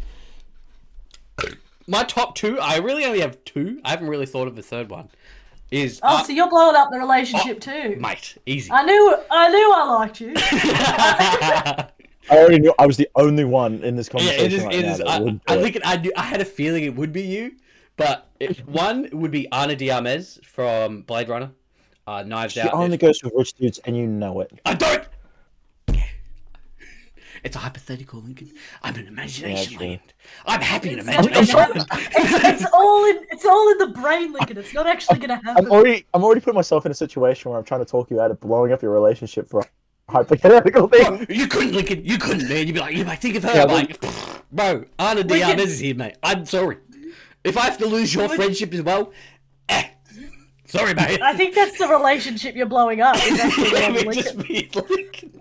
My top 2, I really only have 2. I haven't really thought of the third one. So you're blowing up the relationship too, mate. Easy. I knew I liked you. I already knew I was the only one in this conversation. I had a feeling it would be you, but one would be Ana de Armas from Blade Runner. Knives Out. She only goes with rich dudes, and you know it. I don't. It's a hypothetical, Lincoln. I'm an imagination land. I'm happy in imagination. It's all in the brain, Lincoln. It's not actually going to happen. I'm already putting myself in a situation where I'm trying to talk you out of blowing up your relationship for a hypothetical thing. Bro, you couldn't, Lincoln. You couldn't, man. You'd be like, you might think of her. Yeah, bro, Ana de Armas is here, mate. I'm sorry. If I have to lose your friendship as well, sorry, mate. I think that's the relationship you're blowing up. Let me just be Lincoln.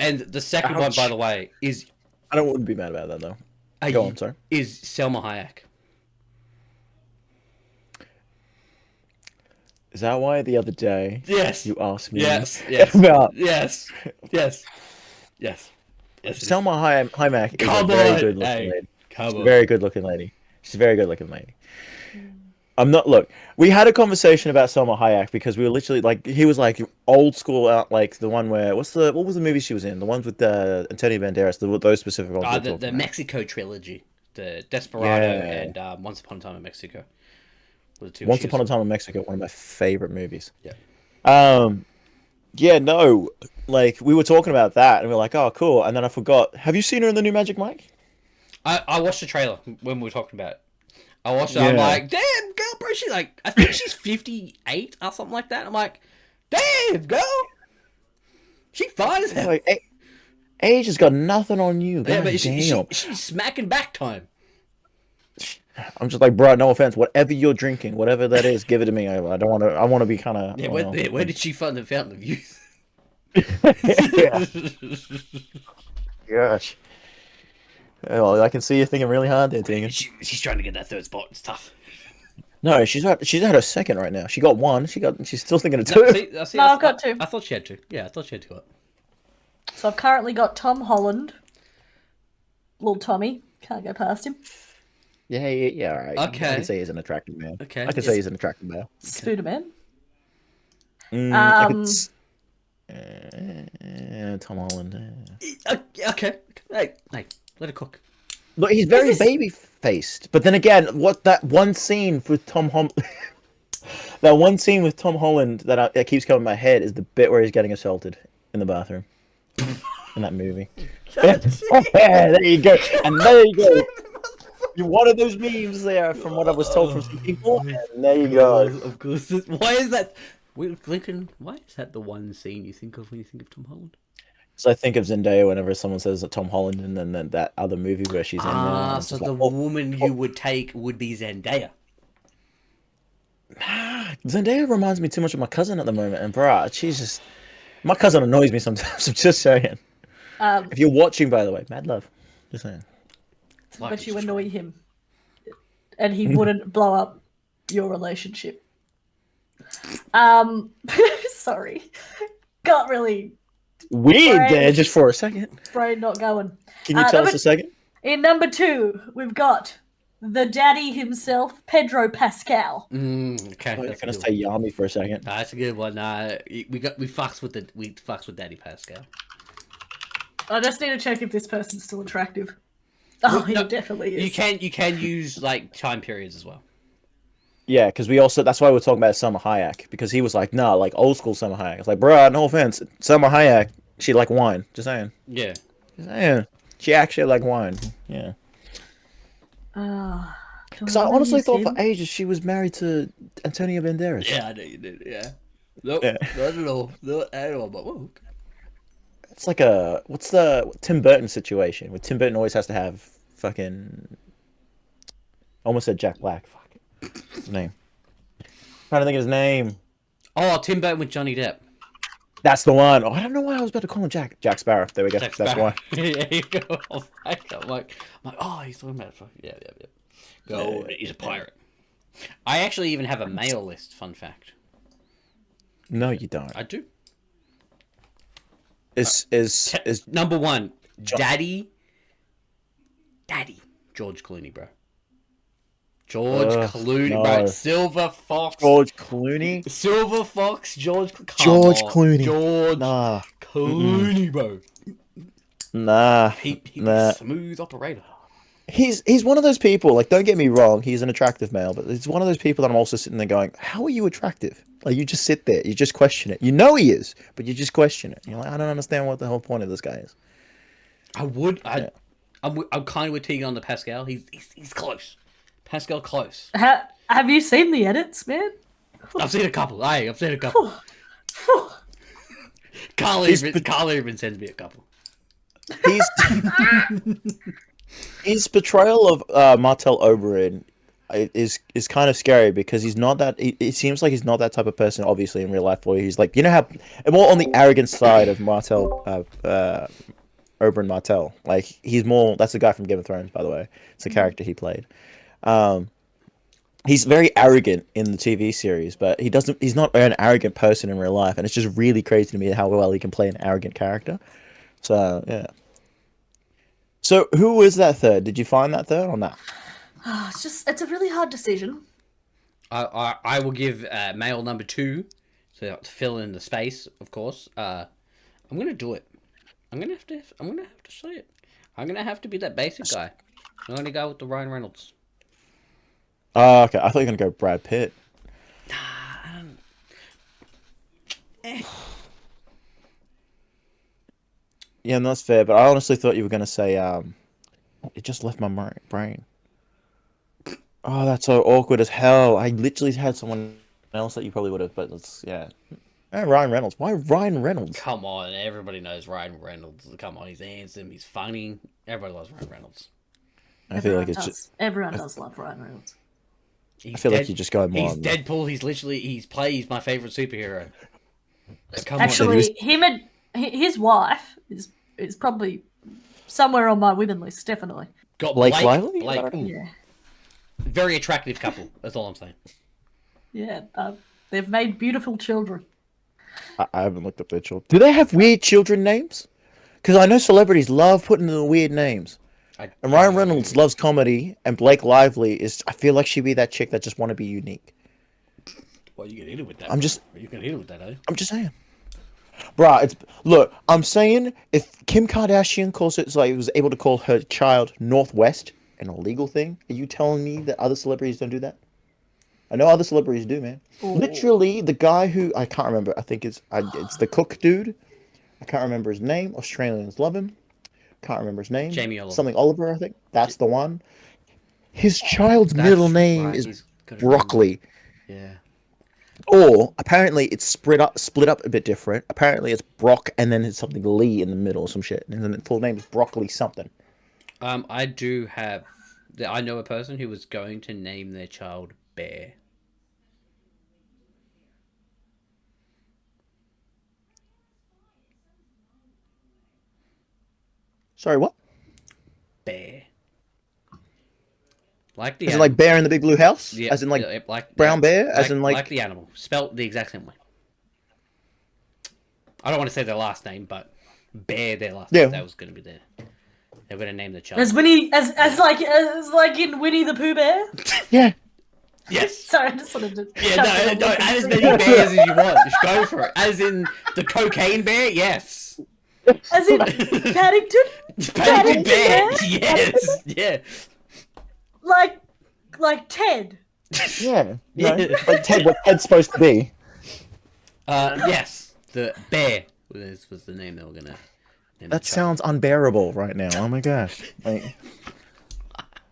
And the second one, by the way, is... I wouldn't be mad about that, though. Go on, sorry. Is Selma Hayek. Is that why the other day you asked me about... Yes. Selma Hayek is a very good-looking lady. She's a very good-looking lady. She's a very good-looking lady. I'm not. Look, we had a conversation about Selma Hayek because we were literally like, he was like old school out, like the one where what was the movie she was in? The ones with Antonio Banderas. Those specific ones we're The talking about. Mexico trilogy, the Desperado Yeah. and Once Upon a Time in Mexico. Were the two Once she Upon a was Time in Mexico, one of my favorite movies. Yeah. Yeah, no, like we were talking about that, and we are like, oh, cool. And then I forgot. Have you seen her in the new Magic Mike? I watched the trailer when we were talking about it. I watched it. I'm Yeah. like, damn, girl, bro. She's like, I think she's 58 or something like that. I'm like, damn, girl. She fine as hell. Like, age has got nothing on you. Yeah, God but damn. she's smacking back time. I'm just like, bro, no offense. Whatever you're drinking, whatever that is, give it to me. I don't want to. I want to be kind of. Yeah, where did she find the fountain of youth? Yeah. Gosh. Well, I can see you thinking really hard there, Tegan. She's trying to get that third spot. It's tough. No, she's at her second right now. She got one. She's still thinking of No, two. see, No, I've got two. I thought she had two. Yeah, I thought she had two up. So I've currently got Tom Holland. Little Tommy. Can't go past him. Yeah, all right. Okay. I can say he's an attractive man. Okay. I can say he's an attractive male. Spooderman. I could Tom Holland. Okay. Hey, let it cook. Look, he's very baby faced. But then again, that one scene with Tom Holland, that one scene with Tom Holland that keeps coming in my head is the bit where he's getting assaulted in the bathroom in that movie. Yeah, there you go, and there you go. You're one of those memes there, from what I was told from some people, and there you go. Of course. Why is that? Why is that the one scene you think of when you think of Tom Holland? So I think of Zendaya whenever someone says that Tom Holland, and then that other movie where she's in. So the woman you would take would be Zendaya. Zendaya reminds me too much of my cousin at the moment, and bruh, she's just my cousin annoys me sometimes. I'm just saying. If you're watching, by the way, mad love. Just saying. But you annoy him, and he wouldn't blow up your relationship. Sorry, got really weird there just for a second. Brain not going. Can you tell us a second? In number 2, we've got the daddy himself, Pedro Pascal. Okay, I'm gonna say Yami for a second. That's a good one. We fucks with Daddy Pascal. I just need to check if this person's still attractive. Oh, he definitely is. You can use like time periods as well. Yeah, because that's why we're talking about Selma Hayek, because he was like, nah, like old school Selma Hayek. It's like, bruh, no offense, Selma Hayek, she like wine. Just saying. Yeah. Just saying. She actually like wine. Yeah. Because I honestly thought for ages she was married to Antonio Banderas. Yeah, I know you did. Yeah. Nope. Yeah. Not at all. Not at all. But whoa. It's like what's the Tim Burton situation where Tim Burton always has to have fucking. Almost said Jack Black. Fuck. What's his name? Trying to think of his name. Oh, Tim Burton with Johnny Depp. That's the one. Oh, I don't know why I was about to call him Jack Sparrow. There we go. That's why. There you go. I'm like, oh, he's talking about it. Yeah. Go. He's a pirate. I actually even have a mail list. Fun fact. No, you don't. I do. Is number 1, Daddy, George Clooney, bro. George Clooney, no. bro. Silver Fox. George Clooney? Silver Fox, George Clooney. George Nah. Clooney, bro. Nah. He's nah. a smooth operator. He's one of those people, like, don't get me wrong, he's an attractive male, but he's one of those people that I'm also sitting there going, how are you attractive? Like, you just sit there, you just question it. You know he is, but you just question it. You're like, I don't understand what the whole point of this guy is. I'm kind of with Tegan on the Pascal. He's close. Pascal close. Have you seen the edits, man? I've seen a couple. I've seen a couple. Carl even sends me a couple. His portrayal of Martel Oberyn is kind of scary because he's not that. It seems like he's not that type of person, obviously in real life. Where he's like, you know how more on the arrogant side of Martel, Oberyn Martell. Like he's more. That's the guy from Game of Thrones, by the way. It's a character he played. He's very arrogant in the TV series, but he's not an arrogant person in real life, and it's just really crazy to me how well he can play an arrogant character. So yeah. So who is that third? Did you find that third or not? It's a really hard decision. I will give male number 2 to fill in the space, of course. I'm gonna do it. I'm gonna have to say it. I'm gonna have to be that basic guy. I'm gonna go with the Ryan Reynolds. Oh, okay. I thought you were gonna go Brad Pitt. Yeah, and that's fair. But I honestly thought you were gonna say it just left my brain. Oh, that's so awkward as hell. I literally had someone else that you probably would have, but it's yeah. Ryan Reynolds. Why Ryan Reynolds? Come on, everybody knows Ryan Reynolds. Come on, he's handsome, he's funny. Everybody loves Ryan Reynolds. I feel like it's just. Everyone does love Ryan Reynolds. I feel like you just go more. He's Deadpool. He's literally he's my favorite superhero. But come Actually, him and his wife is probably somewhere on my women list. Definitely. Got Blake Lively. Yeah. Very attractive couple. That's all I'm saying. Yeah, they've made beautiful children. I haven't looked up their children. Do they have weird children names? Because I know celebrities love putting in the weird names. And Ryan Reynolds loves comedy, and Blake Lively is. I feel like she'd be that chick that just want to be unique. Well, you can hit it with that. You can hit it with that, eh? I'm just saying, bruh. Look. I'm saying if Kim Kardashian was able to call her child Northwest an illegal thing, are you telling me that other celebrities don't do that? I know other celebrities do, man. Ooh. Literally, the guy who I can't remember. I think it's the cook dude. I can't remember his name. Australians love him. Can't remember his name. Jamie Oliver. Something Oliver, I think. That's the one. His child's middle name is Broccoli. Yeah. Or apparently it's split up a bit different. Apparently it's Brock and then it's something Lee in the middle or some shit. And then the full name is Broccoli something. I know a person who was going to name their child Bear. Sorry, what? Bear. Like the as in like Bear in the Big Blue House? Yeah, as in like Brown Bear? As in like the animal. Spelt the exact same way. I don't want to say their last name, but Bear, their last name. That was going to be their... They were going to name the child. As like in Winnie the Pooh Bear? Yeah. Yes. Sorry, I just wanted to... Yeah, no, add as many bears as you want. Just go for it. As in the cocaine bear? Yes. As in Paddington? Paddington Bear? Yes. Yeah. Like Ted. Yeah. Like Ted, what Ted's supposed to be. Yes. The bear was the name they were gonna name. That sounds unbearable right now. Oh my gosh. Like,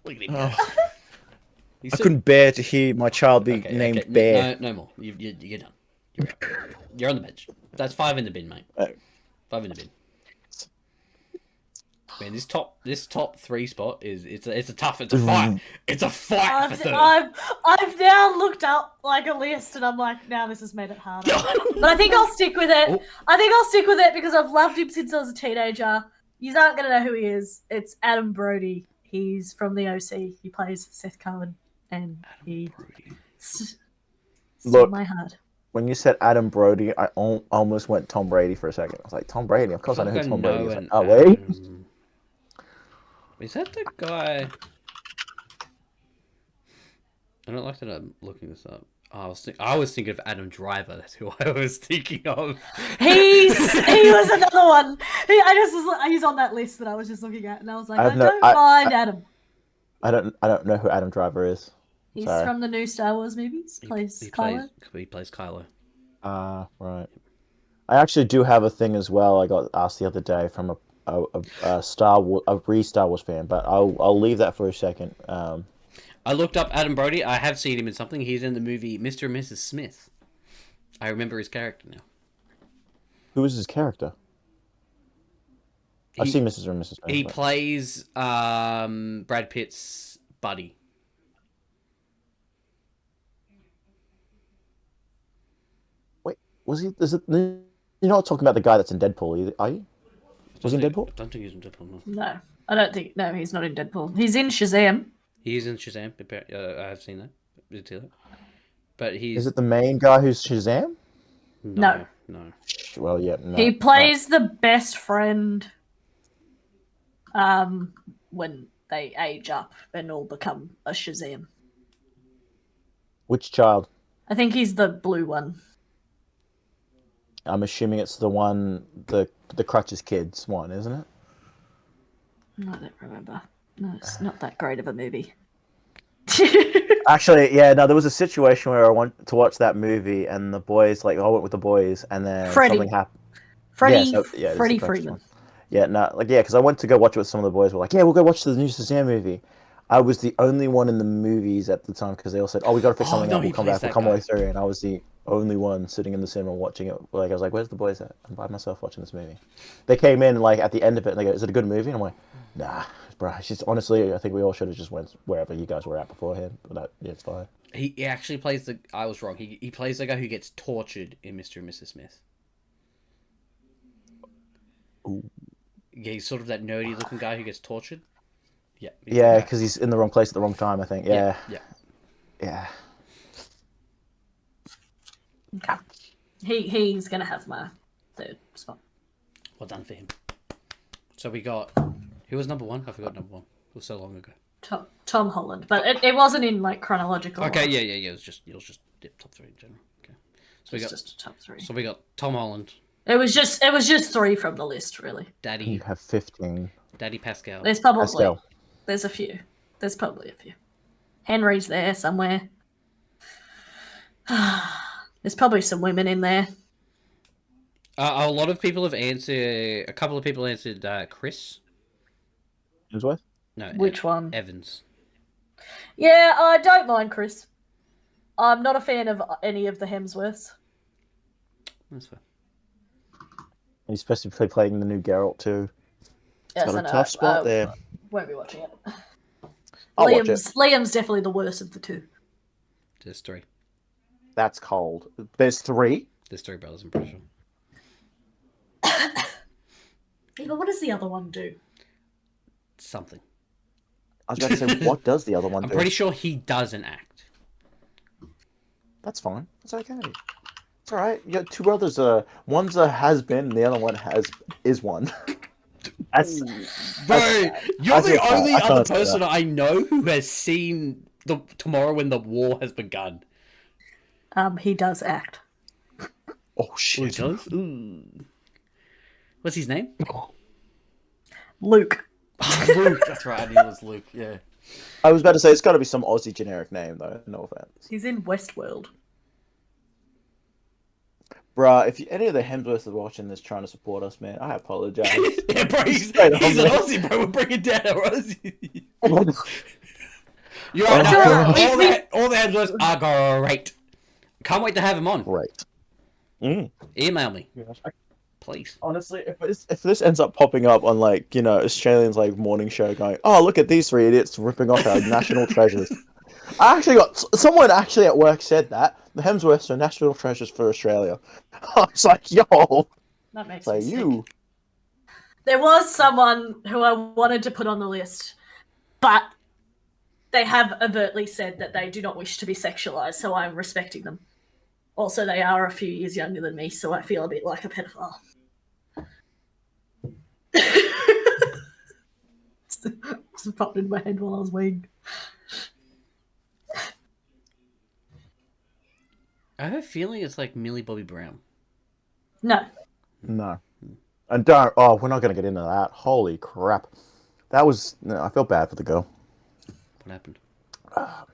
look at him. I couldn't bear to hear my child be named Bear. No more. You're done. You're on the bench. That's 5 in the bin, mate. 5 in the bin. Man, this top 3 spot it's a fight. It's a fight for third. I've now looked up like a list and I'm like, now this has made it harder. But I think I'll stick with it. I think I'll stick with it because I've loved him since I was a teenager. You aren't gonna know who he is. It's Adam Brody. He's from the OC. He plays Seth Cohen, and he look my heart. When you said Adam Brody, I almost went Tom Brady for a second. I was like, Tom Brady? Of course I know who Tom Brady is. Like, oh, wait. Is that the guy? I don't like that I'm looking this up. Oh, I was thinking of Adam Driver. That's who I was thinking of. He was another one. He's on that list that I was just looking at, and I was like, I don't mind Adam. I don't know who Adam Driver is. He's from the new Star Wars movies. He plays Kylo. Right. I actually do have a thing as well. I got asked the other day from a Star Wars fan, but I'll leave that for a second. I looked up Adam Brody. I have seen him in something. He's in the movie Mr. and Mrs. Smith. I remember his character now. Who is his character? I've seen Mrs. and Mrs. Smith. He plays Brad Pitt's buddy. Wait, was he? You're not talking about the guy that's in Deadpool, are you? Was he in Deadpool? I don't think he's in Deadpool. No, I don't think. No, he's not in Deadpool. He's in Shazam. He is in Shazam. I have seen that. Did see that. But he's... Is it the main guy who's Shazam? No. Well, yeah. No, he plays the best friend. When they age up and all become a Shazam. Which child? I think he's the blue one. I'm assuming it's the one, the Crutches Kids one, isn't it? I don't remember. No, it's not that great of a movie. Actually, yeah, no, there was a situation where I went to watch that movie, and the boys, like, I went with the boys, and then something happened. Freddie It is the Crutches Freeman. one. Yeah, no, like, yeah, because I went to go watch it with some of the boys. Were like, yeah, we'll go watch the new Shazam movie. I was the only one in the movies at the time because they all said, "Oh, we got to fix something no, up. he We'll come plays back. We'll that come all the guy. way through." And I was the only one sitting in the cinema watching it. Like, I was like, "Where's the boys at?" I'm by myself watching this movie. They came in like at the end of it, and they go, "Is it a good movie?" And I'm like, "Nah, bro. It's just honestly, I think we all should have just went wherever you guys were at beforehand. But yeah, it's fine." He actually plays the. I was wrong. He plays the guy who gets tortured in Mr. and Mrs. Smith. Ooh. Yeah, he's sort of that nerdy looking guy who gets tortured. Yeah. Yeah, because he's in the wrong place at the wrong time. I think. Yeah. Yeah. Okay. He's gonna have my third spot. Well done for him. So we got. Who was number one? I forgot number one. It was so long ago. Tom Holland, but it wasn't in like chronological. Okay, order. yeah. It was just top three in general. Okay. So we got Just a top three. So we got Tom Holland, It was just three from the list, really. You Daddy have 15. Pascal. There's probably Pascal. there's a few. There's probably a few. Henry's there somewhere. There's probably some women in there. A lot of people have answered. A couple of people answered Chris. Hemsworth? No, Which one? Evans. Yeah, I don't mind Chris. I'm not a fan of any of the Hemsworths. That's fair. He's supposed to be playing the new Geralt too. Yes, Got I a know. tough spot there. Won't be watching it. I'll watch it. Liam's definitely the worst of the two. There's three. That's cold. There's 3. There's three brothers, I'm pretty sure. Yeah, but what does the other one do? Something. I was about to say, what does the other one I'm do? pretty sure he doesn't act. That's fine. It's okay. It's all right. You got 2 brothers. One's a has been, and the other one is one. That's Bro, you're the only I can't other say person that. I know who has seen the Tomorrow When the War Has Begun. He does act. Oh shit! does? Ooh. What's his name? Luke. Luke. That's right. I knew it was Luke. Yeah. I was about to say it's got to be some Aussie generic name though. No offense, He's in Westworld. bruh. If any of the Hemsworths are watching this, trying to support us, man, I apologize. Yeah, bro. He's Straight an on, man. Aussie, bro. We're bringing down our Aussie. You're Oh, right. gosh. All the Hemsworths are great. Can't wait to have him on. Right. Mm. Email me, please. Honestly, if this ends up popping up on like Australians like morning show going, oh look at these 3 idiots ripping off our national treasures. I actually got someone actually at work said that the Hemsworths are national treasures for Australia. I was like, yo, That makes like me sick. you. There was someone who I wanted to put on the list, but they have overtly said that they do not wish to be sexualized, so I'm respecting them. Also, they are a few years younger than me, so I feel a bit like a pedophile. Just popped in my head while I was weeing. I have a feeling it's like Millie Bobby Brown. No. No, and don't. Oh, we're not gonna get into that. Holy crap, that was. No, I feel bad for the girl. What happened? All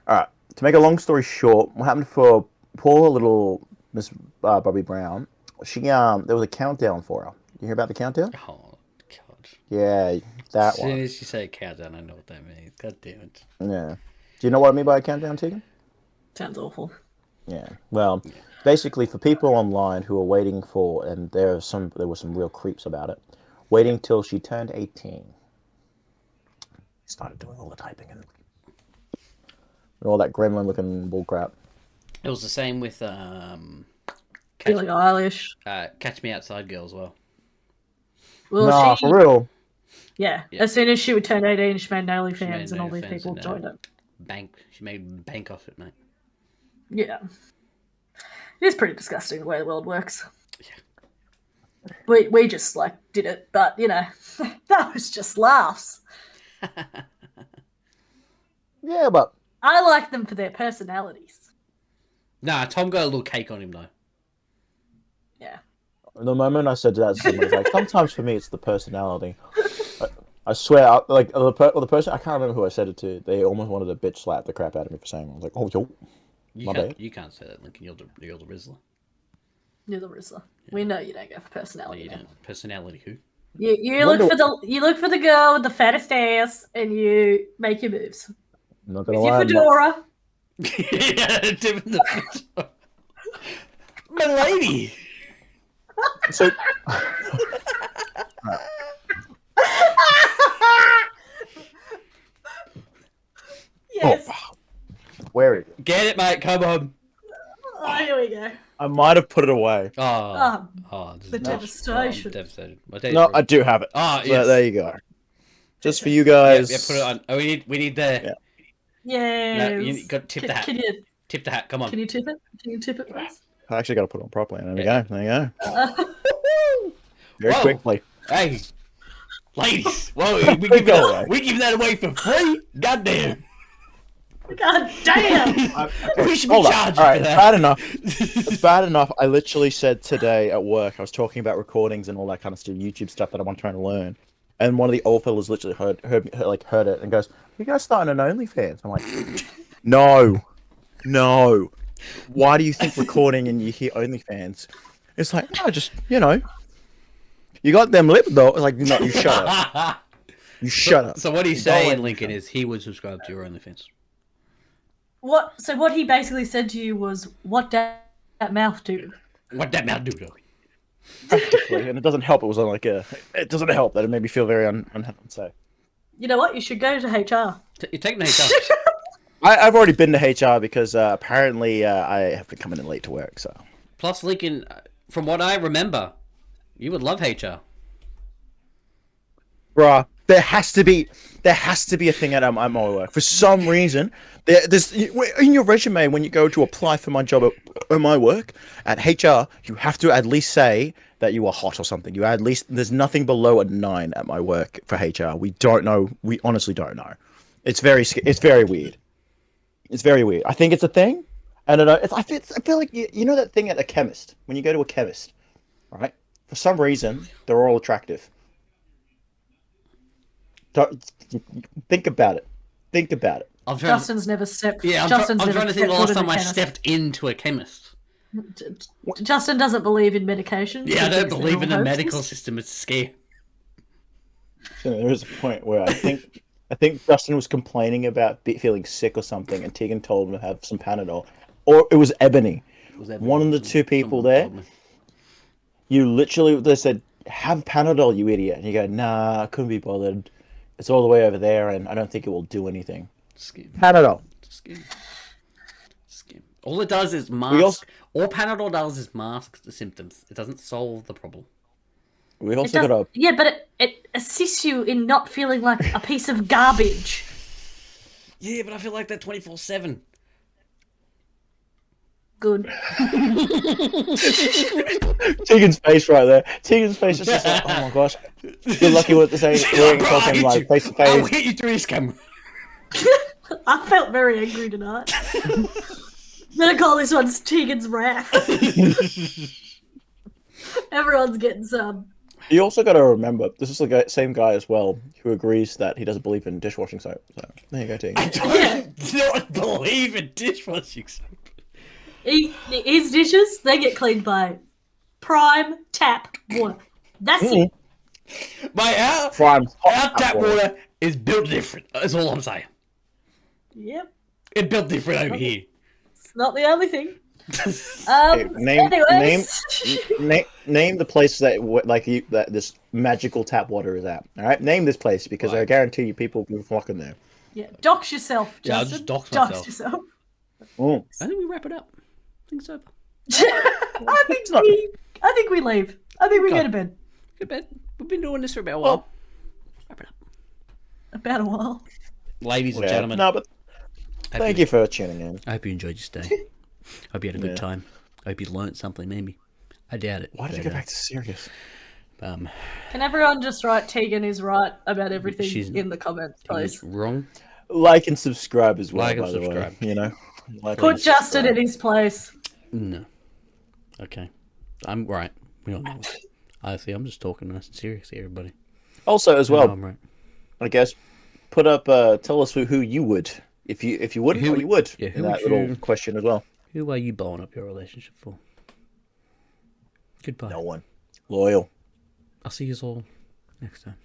right. To make a long story short, what happened for poor little Miss Bobby Brown? She there was a countdown for her. You hear about the countdown? Oh, God. Yeah, that As soon one. as you say countdown, I know what that means. God damn it. Yeah. Do you know what I mean by a countdown, Tegan? Sounds awful. Yeah. Well, basically, for people online who are waiting for, and there were some real creeps about it, waiting till she turned 18. Started doing all the typing and all that gremlin-looking bullcrap. It was the same with Billie Eilish. Catch Me Outside Girl as well. Well, Nah, she, for real. yeah. Yeah. As soon as she would turn 18, she made OnlyFans, made and all these OnlyFans people and, joined it. She made bank off it, mate. Yeah. It is pretty disgusting the way the world works. Yeah. We just like did it, but that was just laughs. Yeah, but I like them for their personalities. Nah, Tom got a little cake on him though. Yeah. The moment I said that to someone, it's like, sometimes for me, it's the personality. I swear, the person, I can't remember who I said it to, they almost wanted to bitch slap the crap out of me for saying it. I was like, oh, yo, my bad. You can't say that, Lincoln. You're the Rizzler. You're the Rizzler. Yeah. We know you don't go for No, personality. you don't. Personality who? You look for the girl with the fattest ass, and you make your moves. I'm not gonna With lie, your fedora. My lady. So, Yes. oh, where is it? Get it, mate. Come on. Oh, here we go. I might have put it away. The devastation. I'm devastated. No, I do have it. Yes. There you go. Just for you guys. Yeah, put it on. Oh, we need the. Yeah. No, you got to tip the hat. Tip the hat. Come on. Can you tip it? Can you tip it first? I actually got to put it on properly. There we go. There you go. Very quickly. Hey, ladies. Whoa, we give that away for free. Goddamn. God damn! We should be charged for that. Bad enough. It's bad enough. I literally said today at work, I was talking about recordings and all that kind of stuff, YouTube stuff that I'm trying to learn. And one of the old fellas literally heard it and goes, "You guys starting an OnlyFans?" I'm like, no. Why do you think recording and you hear OnlyFans? It's like, no, just you got them lip though. It's like, no, you shut up. You shut up. So what he's saying, Lincoln, is he would subscribe to your OnlyFans. So what he basically said to you was, "What that mouth do?" What that mouth do? Practically, and it doesn't help. It was like it doesn't help that it made me feel very unsafe. You know what? You should go to HR. You're taking the HR. I've already been to HR because apparently I have been coming in late to work. So plus, Lincoln, from what I remember, you would love HR. Bruh, there has to be a thing at my work. For some reason, there's in your resume when you go to apply for my job at my work at HR, you have to at least say that you are hot or something. There's nothing below a 9 at my work for HR. We don't know. We honestly don't know. It's very weird. It's very weird. I think it's a thing. I don't know. I feel like you know that thing at a chemist when you go to a chemist, right? For some reason, they're all attractive. Think about it. Justin's never stepped. Yeah, I'm trying to think the last time I stepped into a chemist. Justin doesn't believe in medication. Yeah, I don't believe in the medical system. It's scary. There is a point where I think Justin was complaining about feeling sick or something, and Tegan told him to have some Panadol, or it was Ebony. One of the two people there. They said, "Have Panadol, you idiot," and you go, "Nah, I couldn't be bothered. It's all the way over there, and I don't think it will do anything." Skim. Panadol. Skim. All it does is mask. All Panadol does is mask the symptoms. It doesn't solve the problem. We also got Yeah, but it assists you in not feeling like a piece of garbage. Yeah, but I feel like that 24/7. Good. Tegan's face right there. Tegan's face is just like, oh my gosh. You're lucky with the same talking like face to face. I'll hit you through his camera. I felt very angry tonight. I'm gonna call this one Tegan's wrath. Everyone's getting some. You also got to remember, this is the same guy as well who agrees that he doesn't believe in dishwashing soap. So there you go, Tegan. I don't believe in dishwashing soap. His dishes, they get cleaned by prime tap water. That's it. Our tap water is built different. That's all I'm saying. Yep. It's built different over here. It's not the only thing. Name the place that this magical tap water is at. All right, name this place because I guarantee you people will be flocking there. Yeah, dox yourself, Justin. Yeah, I'll just dox myself. Dox yourself. I think we wrap it up. I think so. I think we leave. I think we go to bed. Go to bed. We've been doing this for about a while. Wrap it up. About a while. Ladies and gentlemen. No, but thank you for tuning in. I hope you enjoyed your stay. Hope you had a good time. I hope you learnt something, maybe. I doubt it. Why did you go back to serious? Can everyone just write Tegan is right about everything in the comments, please? Tegan's wrong. Like and subscribe as well, Like and by the way. subscribe. You know? Like Put and Justin subscribe. in his place. No. Okay. I'm right. We all know it. Honestly, I'm just talking nice and serious here, everybody. Also, as I know well, I'm right. I guess, put up, tell us who you would. If you wouldn't, or you would. Yeah, who in that would little you- question as well. Who are you blowing up your relationship for? Goodbye. No one. Loyal. I'll see you all next time.